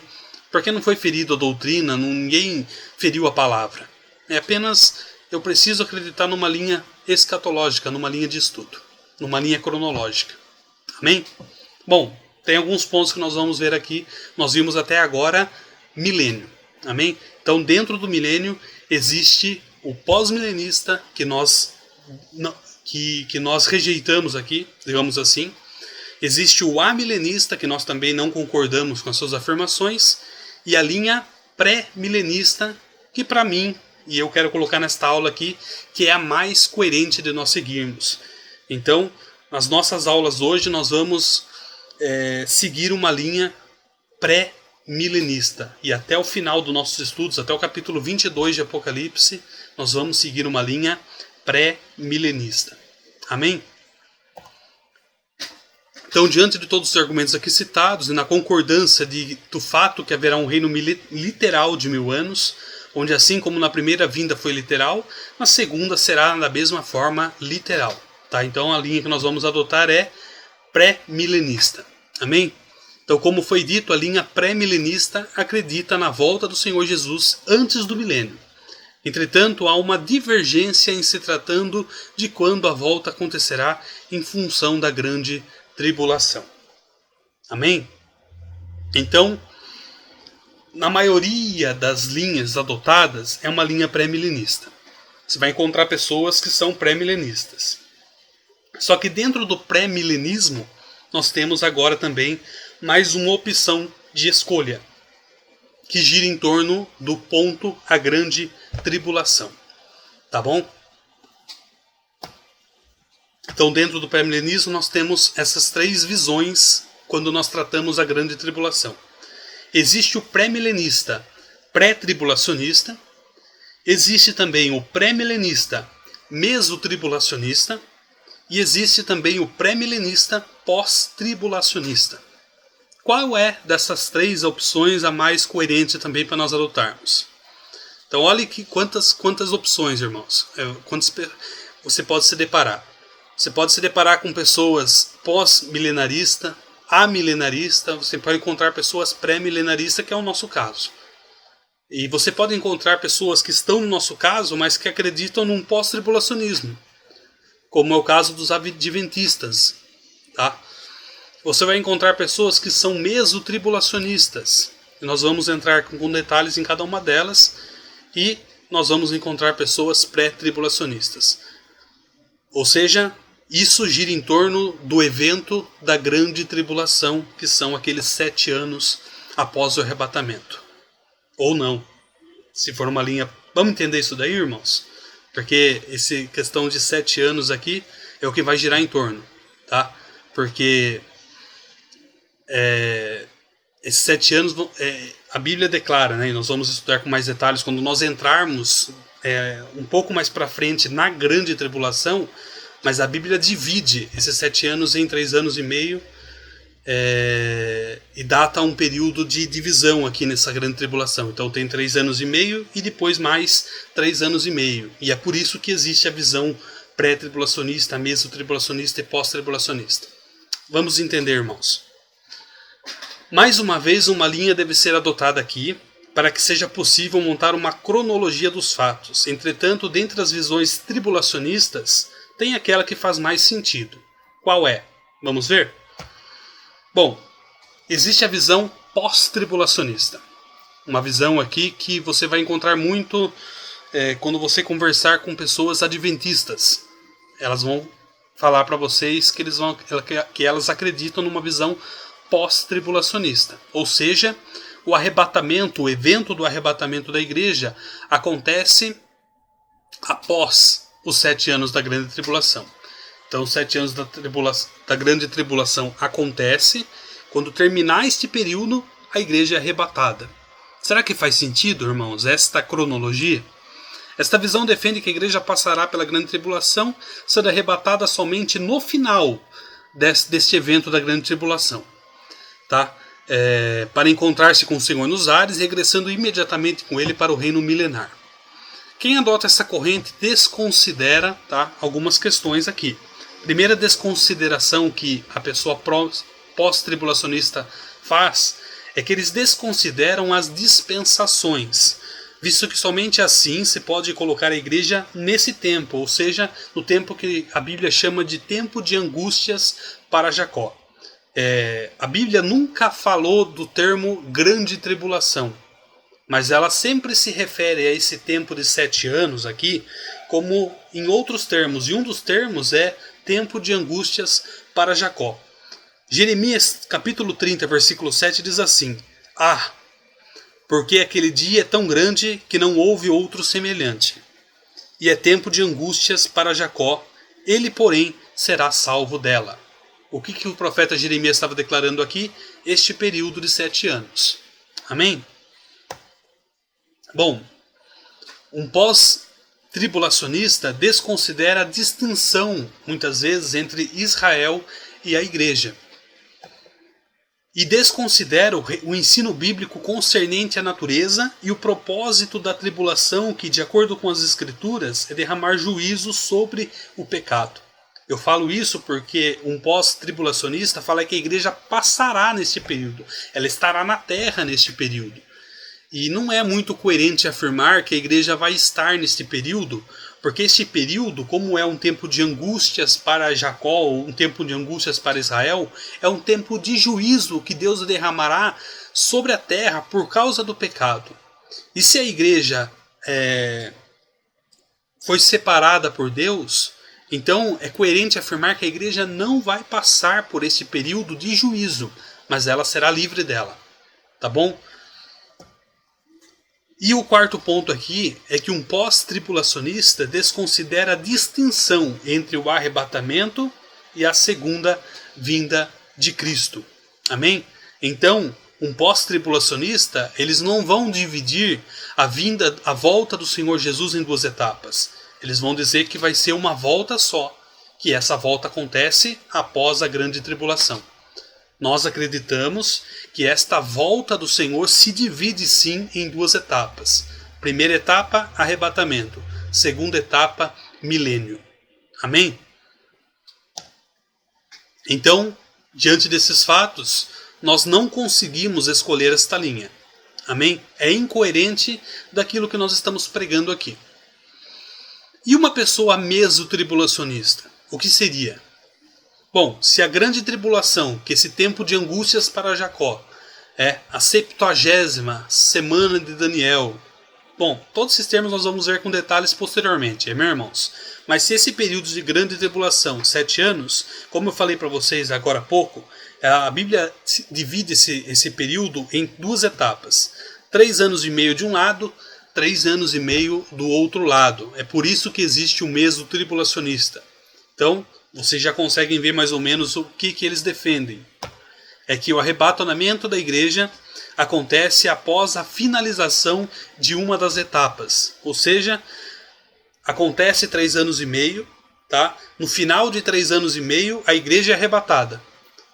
Porque não foi ferido a doutrina, ninguém feriu a palavra. É apenas eu preciso acreditar numa linha escatológica, numa linha de estudo, numa linha cronológica. Amém? Bom, tem alguns pontos que nós vamos ver aqui. Nós vimos até agora milênio. Amém? Então, dentro do milênio existe o pós-milenista que nós rejeitamos aqui, digamos assim. Existe o amilenista, que nós também não concordamos com as suas afirmações. E a linha pré-milenista, que para mim, e eu quero colocar nesta aula aqui, que é a mais coerente de nós seguirmos. Então, nas nossas aulas hoje, nós vamos seguir uma linha pré-milenista. E até o final dos nossos estudos, até o capítulo 22 de Apocalipse, nós vamos seguir uma linha pré-milenista. Amém? Então, diante de todos os argumentos aqui citados, e na concordância do fato que haverá um reino literal de 1000 anos, onde assim como na primeira vinda foi literal, na segunda será da mesma forma literal. Tá? Então a linha que nós vamos adotar é pré-milenista. Amém? Então, como foi dito, a linha pré-milenista acredita na volta do Senhor Jesus antes do milênio. Entretanto, há uma divergência em se tratando de quando a volta acontecerá em função da grande tribulação. Amém? Então, na maioria das linhas adotadas, é uma linha pré-milenista. Você vai encontrar pessoas que são pré-milenistas. Só que dentro do pré-milenismo, nós temos agora também mais uma opção de escolha, que gira em torno do ponto a grande tribulação. Tá bom? Então, dentro do pré-milenismo, nós temos essas três visões quando nós tratamos a grande tribulação. Existe o pré-milenista pré-tribulacionista, existe também o pré-milenista mesotribulacionista e existe também o pré-milenista pós-tribulacionista. Qual é dessas três opções a mais coerente também para nós adotarmos? Então, olhe que quantas opções, irmãos. você pode se deparar. Você pode se deparar com pessoas pós-milenarista, amilenarista, você pode encontrar pessoas pré-milenaristas, que é o nosso caso. E você pode encontrar pessoas que estão no nosso caso, mas que acreditam num pós-tribulacionismo, como é o caso dos adventistas, tá? Você vai encontrar pessoas que são mesotribulacionistas, e nós vamos entrar com detalhes em cada uma delas, e nós vamos encontrar pessoas pré-tribulacionistas. Ou seja, isso gira em torno do evento da grande tribulação, que são aqueles 7 anos após o arrebatamento. Ou não, se for uma linha... Vamos entender isso daí, irmãos? Porque essa questão de 7 anos aqui é o que vai girar em torno, tá? Porque esses 7 anos, a Bíblia declara, né? E nós vamos estudar com mais detalhes quando nós entrarmos um pouco mais para frente na grande tribulação, mas a Bíblia divide esses 7 anos em 3 anos e meio, e data um período de divisão aqui nessa grande tribulação. Então tem 3 anos e meio e depois mais 3 anos e meio. E é por isso que existe a visão pré-tribulacionista, mesotribulacionista e pós-tribulacionista. Vamos entender, irmãos. Mais uma vez, uma linha deve ser adotada aqui para que seja possível montar uma cronologia dos fatos. Entretanto, dentre as visões tribulacionistas, tem aquela que faz mais sentido. Qual é? Vamos ver? Bom, existe a visão pós-tribulacionista. Uma visão aqui que você vai encontrar muito quando você conversar com pessoas adventistas. Elas vão falar para vocês que elas acreditam numa visão pós-tribulacionista. Ou seja, o arrebatamento, o evento do arrebatamento da igreja acontece após os 7 anos da grande tribulação. Então, os 7 anos da grande tribulação acontece. Quando terminar este período, a igreja é arrebatada. Será que faz sentido, irmãos, esta cronologia? Esta visão defende que a igreja passará pela grande tribulação, sendo arrebatada somente no final deste evento da grande tribulação, tá? Para encontrar-se com o Senhor nos ares, regressando imediatamente com ele para o reino milenar. Quem adota essa corrente desconsidera, tá, algumas questões aqui. Primeira desconsideração que a pessoa pós-tribulacionista faz é que eles desconsideram as dispensações, visto que somente assim se pode colocar a igreja nesse tempo, ou seja, no tempo que a Bíblia chama de tempo de angústias para Jacó. A Bíblia nunca falou do termo grande tribulação, mas ela sempre se refere a esse tempo de 7 anos aqui como em outros termos, e um dos termos é tempo de angústias para Jacó. Jeremias capítulo 30, versículo 7 diz assim: porque aquele dia é tão grande que não houve outro semelhante, e é tempo de angústias para Jacó, ele porém será salvo dela. O que o profeta Jeremias estava declarando aqui? Este período de 7 anos. Amém? Bom, um pós-tribulacionista desconsidera a distinção, muitas vezes, entre Israel e a igreja. E desconsidera o ensino bíblico concernente à natureza e o propósito da tribulação, que, de acordo com as Escrituras, é derramar juízo sobre o pecado. Eu falo isso porque um pós-tribulacionista fala que a igreja passará neste período, ela estará na terra neste período. E não é muito coerente afirmar que a igreja vai estar neste período, porque este período, como é um tempo de angústias para Jacó, ou um tempo de angústias para Israel, é um tempo de juízo que Deus derramará sobre a terra por causa do pecado. E se a igreja foi separada por Deus, então é coerente afirmar que a igreja não vai passar por esse período de juízo, mas ela será livre dela. Tá bom? E o quarto ponto aqui é que um pós-tribulacionista desconsidera a distinção entre o arrebatamento e a segunda vinda de Cristo. Amém? Então, um pós-tribulacionista, eles não vão dividir a volta do Senhor Jesus em 2 etapas. Eles vão dizer que vai ser uma volta só, que essa volta acontece após a grande tribulação. Nós acreditamos que esta volta do Senhor se divide sim em 2 etapas. Primeira etapa, arrebatamento. Segunda etapa, milênio. Amém? Então, diante desses fatos, nós não conseguimos escolher esta linha. Amém? É incoerente daquilo que nós estamos pregando aqui. E uma pessoa mesotribulacionista? O que seria? Bom, se a grande tribulação, que esse tempo de angústias para Jacó, é a 70ª semana de Daniel. Bom, todos esses termos nós vamos ver com detalhes posteriormente, meus irmãos. Mas se esse período de grande tribulação, 7 anos, como eu falei para vocês agora há pouco, a Bíblia divide esse período em 2 etapas. 3 anos e meio de um lado, 3 anos e meio do outro lado. É por isso que existe o mesotribulacionista. Então, vocês já conseguem ver mais ou menos o que eles defendem. É que o arrebatamento da igreja acontece após a finalização de uma das etapas. Ou seja, acontece 3 anos e meio, tá? No final de 3 anos e meio, a igreja é arrebatada.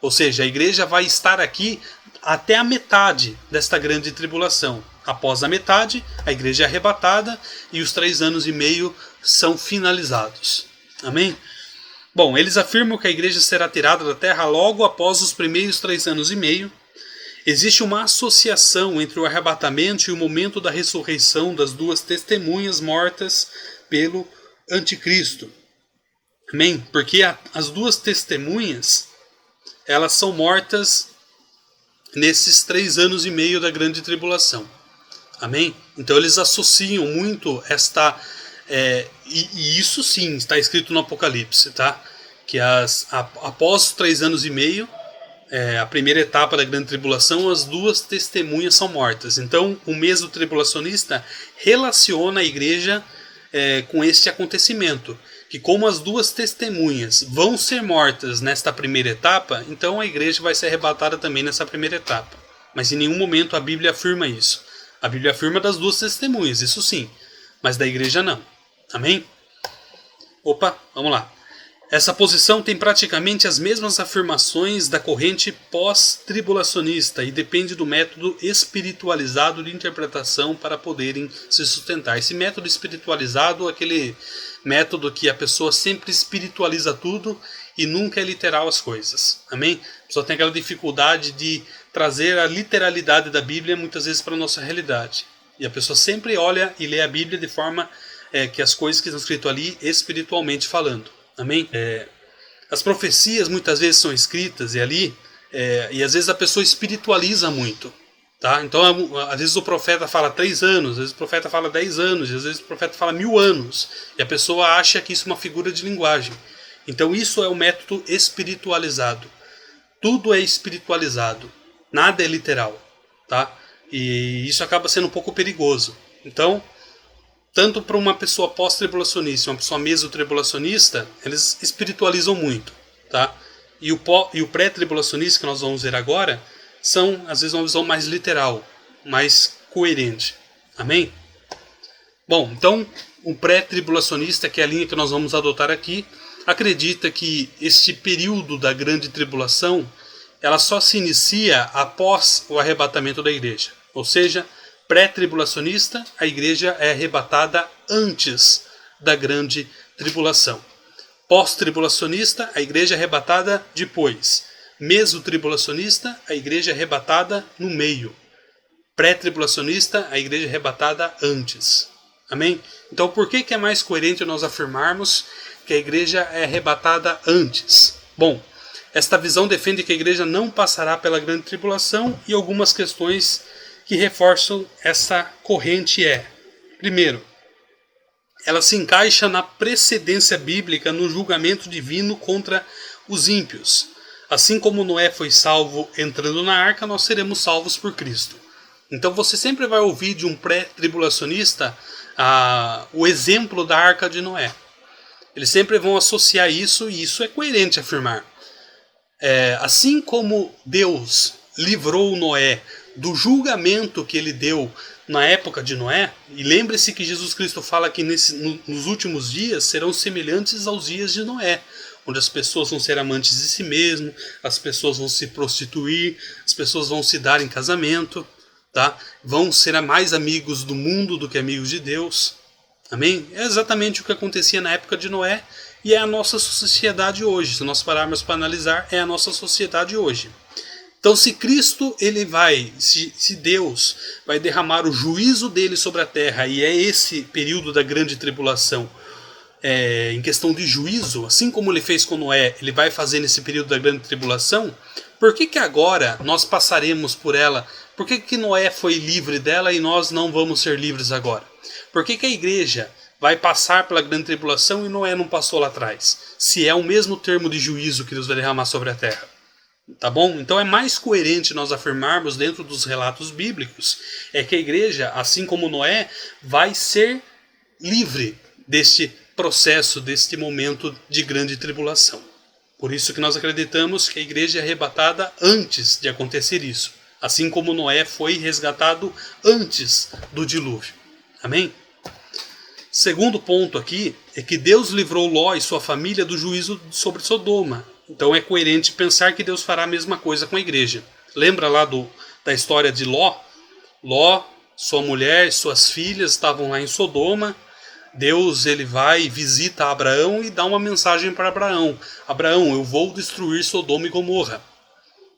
Ou seja, a igreja vai estar aqui até a metade desta grande tribulação. Após a metade, a igreja é arrebatada e os 3 anos e meio são finalizados. Amém? Bom, eles afirmam que a igreja será tirada da terra logo após os primeiros 3 anos e meio. Existe uma associação entre o arrebatamento e o momento da ressurreição das 2 testemunhas mortas pelo anticristo. Amém? Porque as 2 testemunhas, elas são mortas nesses 3 anos e meio da grande tribulação. Amém? Então eles associam muito esta... E isso sim está escrito no Apocalipse, tá? Que após os 3 anos e meio, a primeira etapa da grande tribulação, as 2 testemunhas são mortas. Então o mesotribulacionista relaciona a igreja com este acontecimento, que como as 2 testemunhas vão ser mortas nesta primeira etapa, então a igreja vai ser arrebatada também nessa primeira etapa. Mas em nenhum momento a Bíblia afirma isso. A Bíblia afirma das 2 testemunhas, isso sim, mas da igreja não. Amém? Opa, vamos lá. Essa posição tem praticamente as mesmas afirmações da corrente pós-tribulacionista e depende do método espiritualizado de interpretação para poderem se sustentar. Esse método espiritualizado é aquele método que a pessoa sempre espiritualiza tudo e nunca é literal as coisas. Amém? A pessoa tem aquela dificuldade de trazer a literalidade da Bíblia muitas vezes para a nossa realidade. E a pessoa sempre olha e lê a Bíblia de forma que as coisas que estão escritas ali espiritualmente falando. Amém? As profecias muitas vezes são escritas e ali, e às vezes a pessoa espiritualiza muito. Tá? Então, às vezes o profeta fala 3 anos, às vezes o profeta fala 10 anos, às vezes o profeta fala 1000 anos. E a pessoa acha que isso é uma figura de linguagem. Então isso é o método espiritualizado. Tudo é espiritualizado. Nada é literal. Tá? E isso acaba sendo um pouco perigoso. Então, tanto para uma pessoa pós-tribulacionista e uma pessoa mesotribulacionista, eles espiritualizam muito. Tá? E o pré-tribulacionista, que nós vamos ver agora, são, às vezes, uma visão mais literal, mais coerente. Amém? Bom, então, o pré-tribulacionista, que é a linha que nós vamos adotar aqui, acredita que este período da grande tribulação, ela só se inicia após o arrebatamento da igreja. Ou seja, pré-tribulacionista, a igreja é arrebatada antes da grande tribulação. Pós-tribulacionista, a igreja é arrebatada depois. Mesotribulacionista, a igreja é arrebatada no meio. Pré-tribulacionista, a igreja é arrebatada antes. Amém? Então por que é mais coerente nós afirmarmos que a igreja é arrebatada antes? Bom, esta visão defende que a igreja não passará pela grande tribulação e algumas questões que reforçam essa corrente primeiro, ela se encaixa na precedência bíblica no julgamento divino contra os ímpios. Assim como Noé foi salvo entrando na arca, nós seremos salvos por Cristo. Então você sempre vai ouvir de um pré-tribulacionista o exemplo da arca de Noé. Eles sempre vão associar isso, e isso é coerente afirmar. Assim como Deus livrou Noé do julgamento que ele deu na época de Noé, e lembre-se que Jesus Cristo fala que nos últimos dias serão semelhantes aos dias de Noé, onde as pessoas vão ser amantes de si mesmo, as pessoas vão se prostituir, as pessoas vão se dar em casamento, tá? Vão ser mais amigos do mundo do que amigos de Deus. Amém? É exatamente o que acontecia na época de Noé, e é a nossa sociedade hoje. Se nós pararmos para analisar, é a nossa sociedade hoje. Então, se Cristo, se Deus vai derramar o juízo dele sobre a terra, e é esse período da grande tribulação, em questão de juízo, assim como ele fez com Noé, ele vai fazer nesse período da grande tribulação, por que agora nós passaremos por ela? Por que Noé foi livre dela e nós não vamos ser livres agora? Por que a igreja vai passar pela grande tribulação e Noé não passou lá atrás? Se é o mesmo termo de juízo que Deus vai derramar sobre a terra. Tá bom? Então é mais coerente nós afirmarmos dentro dos relatos bíblicos que a igreja, assim como Noé, vai ser livre deste processo, deste momento de grande tribulação. Por isso que nós acreditamos que a igreja é arrebatada antes de acontecer isso, assim como Noé foi resgatado antes do dilúvio. Amém? Segundo ponto aqui é que Deus livrou Ló e sua família do juízo sobre Sodoma. Então é coerente pensar que Deus fará a mesma coisa com a igreja. Lembra lá da história de Ló? Ló, sua mulher e suas filhas estavam lá em Sodoma. Deus ele vai, visita Abraão e dá uma mensagem para Abraão. Abraão, eu vou destruir Sodoma e Gomorra.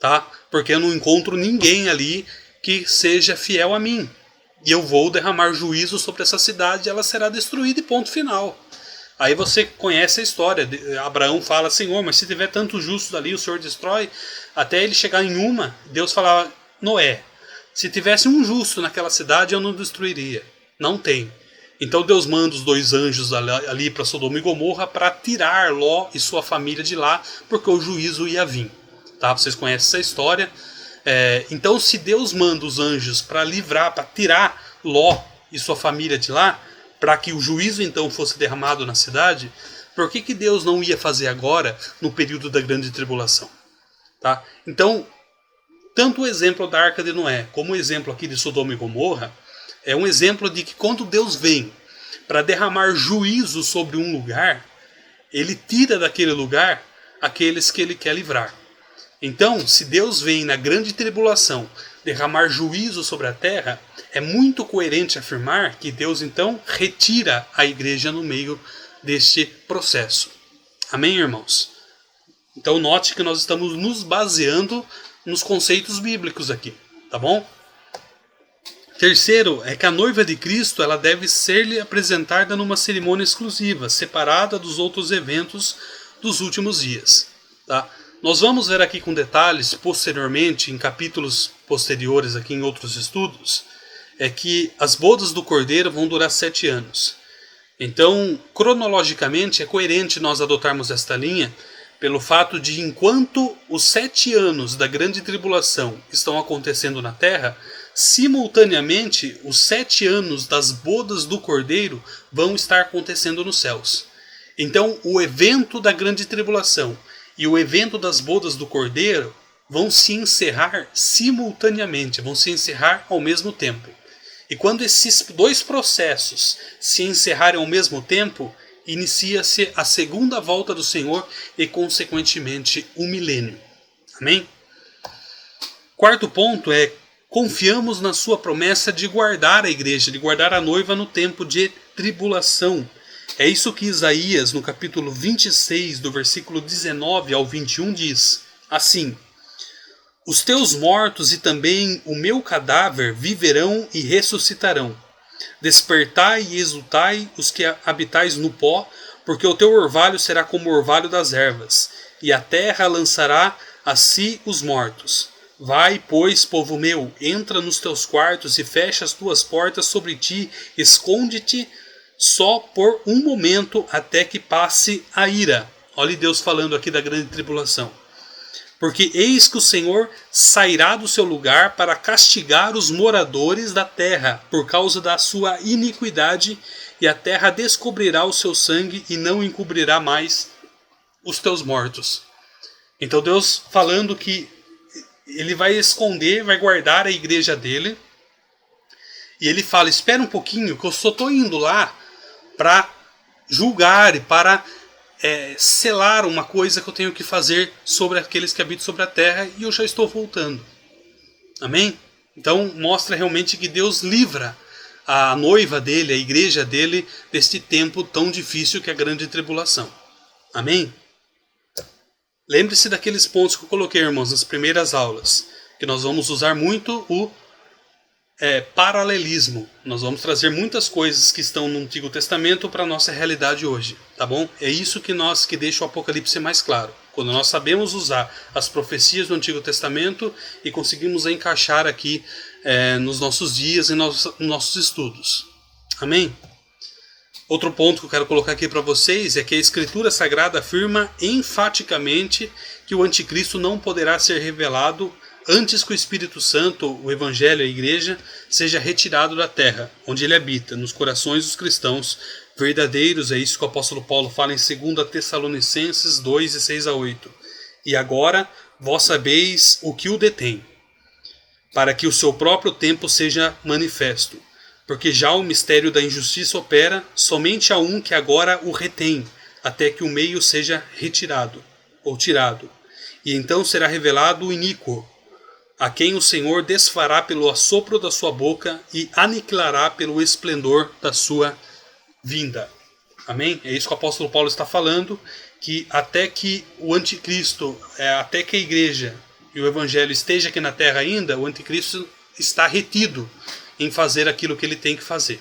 Tá? Porque eu não encontro ninguém ali que seja fiel a mim. E eu vou derramar juízo sobre essa cidade e ela será destruída e ponto final. Aí você conhece a história. Abraão fala, Senhor, mas se tiver tantos justos ali, o Senhor destrói. Até ele chegar em uma, Deus falava, Noé, se tivesse um justo naquela cidade, eu não destruiria. Não tem. Então Deus manda os 2 anjos ali para Sodoma e Gomorra para tirar Ló e sua família de lá, porque o juízo ia vir. Tá? Vocês conhecem essa história. Então se Deus manda os anjos para livrar, para tirar Ló e sua família de lá, para que o juízo então fosse derramado na cidade, por que Deus não ia fazer agora, no período da grande tribulação? Tá? Então, tanto o exemplo da Arca de Noé, como o exemplo aqui de Sodoma e Gomorra, é um exemplo de que quando Deus vem para derramar juízo sobre um lugar, ele tira daquele lugar aqueles que ele quer livrar. Então, se Deus vem na grande tribulação derramar juízo sobre a terra, é muito coerente afirmar que Deus então retira a igreja no meio deste processo. Amém, irmãos? Então note que nós estamos nos baseando nos conceitos bíblicos aqui, tá bom? Terceiro, é que a noiva de Cristo ela deve ser-lhe apresentada numa cerimônia exclusiva, separada dos outros eventos dos últimos dias. Tá? Nós vamos ver aqui com detalhes, posteriormente, em capítulos posteriores, aqui em outros estudos, é que as bodas do Cordeiro vão durar 7 anos. Então, cronologicamente, é coerente nós adotarmos esta linha, pelo fato de, enquanto os 7 anos da grande tribulação estão acontecendo na Terra, simultaneamente, os 7 anos das bodas do Cordeiro vão estar acontecendo nos céus. Então, o evento da grande tribulação e o evento das bodas do Cordeiro vão se encerrar simultaneamente, vão se encerrar ao mesmo tempo. E quando esses 2 processos se encerrarem ao mesmo tempo, inicia-se a segunda volta do Senhor e, consequentemente, o milênio. Amém? Quarto ponto é: confiamos na sua promessa de guardar a igreja, de guardar a noiva no tempo de tribulação. É isso que Isaías, no capítulo 26, do versículo 19 ao 21, diz assim: os teus mortos e também o meu cadáver viverão e ressuscitarão. Despertai e exultai os que habitais no pó, porque o teu orvalho será como o orvalho das ervas, e a terra lançará a si os mortos. Vai, pois, povo meu, entra nos teus quartos e fecha as tuas portas sobre ti, esconde-te só por um momento até que passe a ira. Olha Deus falando aqui da grande tribulação. Porque eis que o Senhor sairá do seu lugar para castigar os moradores da terra por causa da sua iniquidade, e a terra descobrirá o seu sangue e não encobrirá mais os teus mortos. Então Deus falando que ele vai esconder, vai guardar a igreja dele, e ele fala: espera um pouquinho que eu só estou indo lá para julgar e para selar uma coisa que eu tenho que fazer sobre aqueles que habitam sobre a terra, e eu já estou voltando. Amém? Então mostra realmente que Deus livra a noiva dele, a igreja dele, deste tempo tão difícil que é a grande tribulação. Amém? Lembre-se daqueles pontos que eu coloquei, irmãos, nas primeiras aulas, que nós vamos usar muito o paralelismo. Nós vamos trazer muitas coisas que estão no Antigo Testamento para a nossa realidade hoje, tá bom? É isso que deixa o Apocalipse mais claro. Quando nós sabemos usar as profecias do Antigo Testamento e conseguimos encaixar aqui nos nossos dias e nos nossos estudos. Amém? Outro ponto que eu quero colocar aqui para vocês é que a Escritura Sagrada afirma enfaticamente que o Anticristo não poderá ser revelado antes que o Espírito Santo, o Evangelho, a Igreja, seja retirado da terra, onde ele habita, nos corações dos cristãos verdadeiros. É isso que o apóstolo Paulo fala em 2 Tessalonicenses 2, 6-8. E agora vós sabeis o que o detém, para que o seu próprio tempo seja manifesto. Porque já o mistério da injustiça opera, somente há um que agora o retém, até que o meio seja retirado, ou tirado. E então será revelado o iníquo, a quem o Senhor desfará pelo assopro da sua boca e aniquilará pelo esplendor da sua vinda. Amém? É isso que o apóstolo Paulo está falando, que até que o anticristo, até que a igreja e o evangelho esteja aqui na terra ainda, o anticristo está retido em fazer aquilo que ele tem que fazer.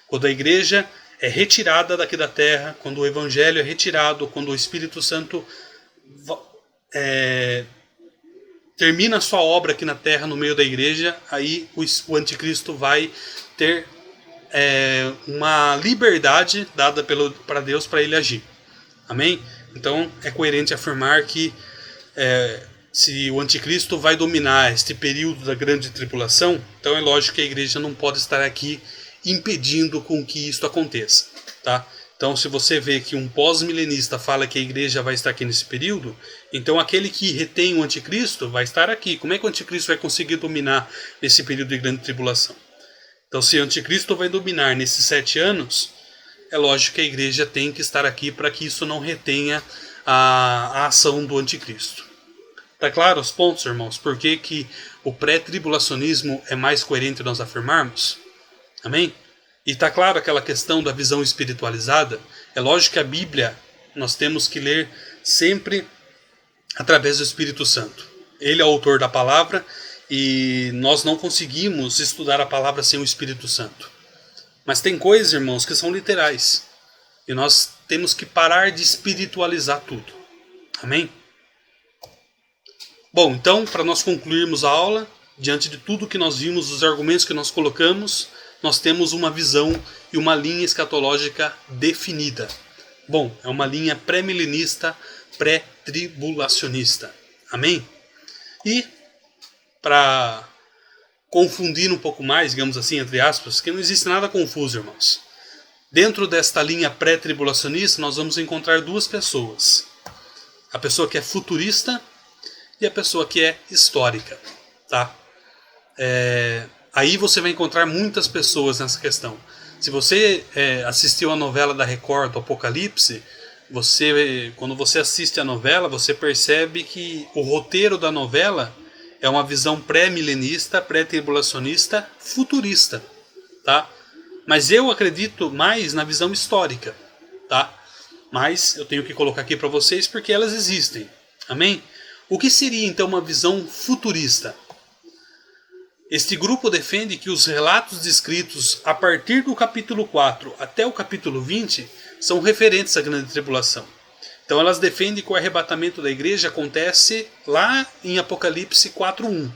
Quando a igreja é retirada daqui da terra, quando o evangelho é retirado, quando o Espírito Santo termina a sua obra aqui na terra, no meio da igreja, aí o anticristo vai ter uma liberdade dada para Deus para ele agir. Amém? Então é coerente afirmar que se o anticristo vai dominar este período da grande tribulação, então é lógico que a igreja não pode estar aqui impedindo com que isso aconteça, tá? Então, se você vê que um pós-milenista fala que a igreja vai estar aqui nesse período, então aquele que retém o anticristo vai estar aqui. Como é que o anticristo vai conseguir dominar nesse período de grande tribulação? Então, se o anticristo vai dominar nesses 7 anos, é lógico que a igreja tem que estar aqui para que isso não retenha a ação do anticristo. Tá claro os pontos, irmãos? Por que o pré-tribulacionismo é mais coerente nós afirmarmos? Amém? E tá claro aquela questão da visão espiritualizada? É lógico que a Bíblia nós temos que ler sempre através do Espírito Santo. Ele é o autor da palavra e nós não conseguimos estudar a palavra sem o Espírito Santo. Mas tem coisas, irmãos, que são literais. E nós temos que parar de espiritualizar tudo. Amém? Bom, então, para nós concluirmos a aula, diante de tudo que nós vimos, os argumentos que nós colocamos, nós temos uma visão e uma linha escatológica definida. Bom, é uma linha pré-milenista, pré-tribulacionista. Amém? E, para confundir um pouco mais, digamos assim, entre aspas, que não existe nada confuso, irmãos. Dentro desta linha pré-tribulacionista, nós vamos encontrar duas pessoas. A pessoa que é futurista e a pessoa que é histórica, tá? Aí você vai encontrar muitas pessoas nessa questão. Se você assistiu a novela da Record, do Apocalipse, quando você assiste a novela, você percebe que o roteiro da novela é uma visão pré-milenista, pré-tribulacionista, futurista, tá? Mas eu acredito mais na visão histórica, tá? Mas eu tenho que colocar aqui para vocês porque elas existem. Amém? O que seria então uma visão futurista? Este grupo defende que os relatos descritos a partir do capítulo 4 até o capítulo 20 são referentes à grande tribulação. Então elas defendem que o arrebatamento da igreja acontece lá em Apocalipse 4:1.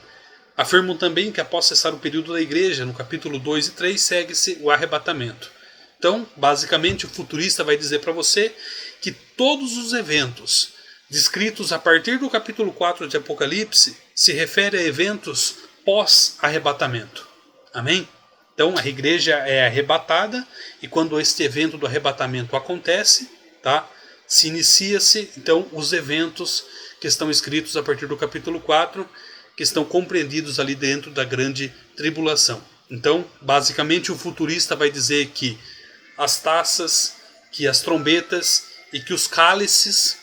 Afirmam também que após cessar o período da igreja, no capítulo 2 e 3, segue-se o arrebatamento. Então, basicamente, o futurista vai dizer para você que todos os eventos descritos a partir do capítulo 4 de Apocalipse se refere a eventos pós-arrebatamento. Amém? Então a igreja é arrebatada e quando este evento do arrebatamento acontece, tá? Se inicia-se então os eventos que estão escritos a partir do capítulo 4, que estão compreendidos ali dentro da grande tribulação. Então, basicamente o futurista vai dizer que as taças, que as trombetas e que os cálices,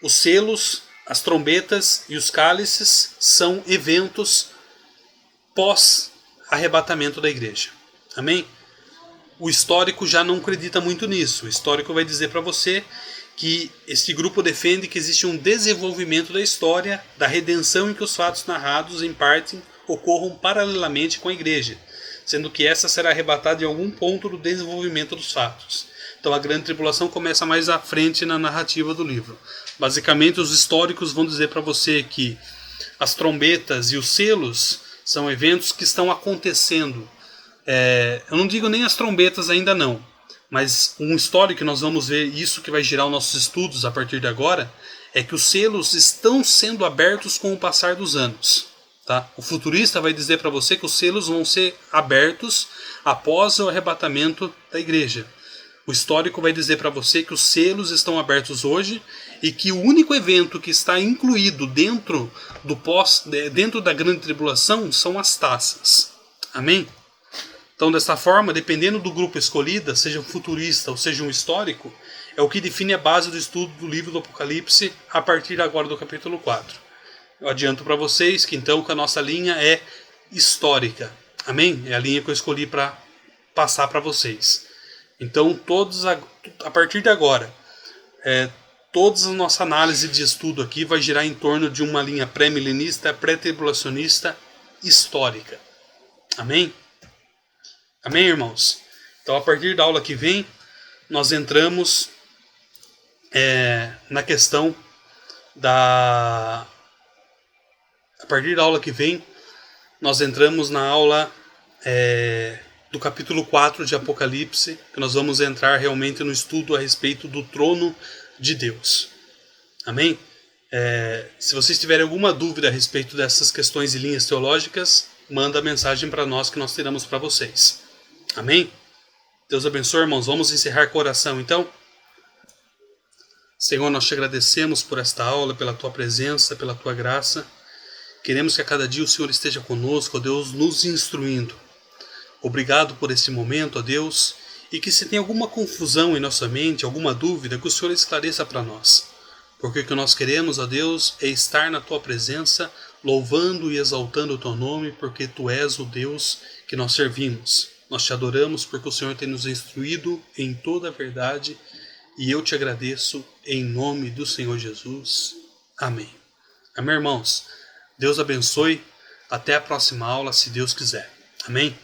os selos, as trombetas e os cálices são eventos pós-arrebatamento da igreja. Amém? o histórico já não acredita muito nisso. O histórico vai dizer para você que este grupo defende que existe um desenvolvimento da história, da redenção em que os fatos narrados, em parte, ocorram paralelamente com a igreja, sendo que essa será arrebatada em algum ponto do desenvolvimento dos fatos. Então a grande tribulação começa mais à frente na narrativa do livro. Basicamente, os históricos vão dizer para você que as trombetas e os selos são eventos que estão acontecendo. Eu não digo nem as trombetas ainda não, mas um histórico que nós vamos ver, isso que vai girar os nossos estudos a partir de agora, é que os selos estão sendo abertos com o passar dos anos. Tá? O futurista vai dizer para você que os selos vão ser abertos após o arrebatamento da igreja. O histórico vai dizer para você que os selos estão abertos hoje e que o único evento que está incluído dentro da grande tribulação são as taças. Amém? Então, desta forma, dependendo do grupo escolhido, seja um futurista ou seja um histórico, é o que define a base do estudo do livro do Apocalipse a partir agora do capítulo 4. Eu adianto para vocês que então que a nossa linha é histórica. Amém? É a linha que eu escolhi para passar para vocês. Então, a partir de agora, toda a nossa análise de estudo aqui vai girar em torno de uma linha pré-milenista, pré-tribulacionista, histórica. Amém? Amém, irmãos? Então, a partir da aula que vem, nós entramos na questão da... A partir da aula que vem, nós entramos na aula do capítulo 4 de Apocalipse, que nós vamos entrar realmente no estudo a respeito do trono de Deus. Amém? Se vocês tiverem alguma dúvida a respeito dessas questões e linhas teológicas, manda mensagem para nós que nós teremos para vocês. Amém? Deus abençoe, irmãos. Vamos encerrar com oração, então? Senhor, nós te agradecemos por esta aula, pela tua presença, pela tua graça. Queremos que a cada dia o Senhor esteja conosco, ó Deus, nos instruindo. Obrigado por esse momento, ó Deus, e que se tem alguma confusão em nossa mente, alguma dúvida, que o Senhor esclareça para nós. Porque o que nós queremos, ó Deus, é estar na tua presença, louvando e exaltando o teu nome, porque tu és o Deus que nós servimos. Nós te adoramos porque o Senhor tem nos instruído em toda a verdade, e eu te agradeço em nome do Senhor Jesus. Amém. Amém, irmãos? Deus abençoe. Até a próxima aula, se Deus quiser. Amém?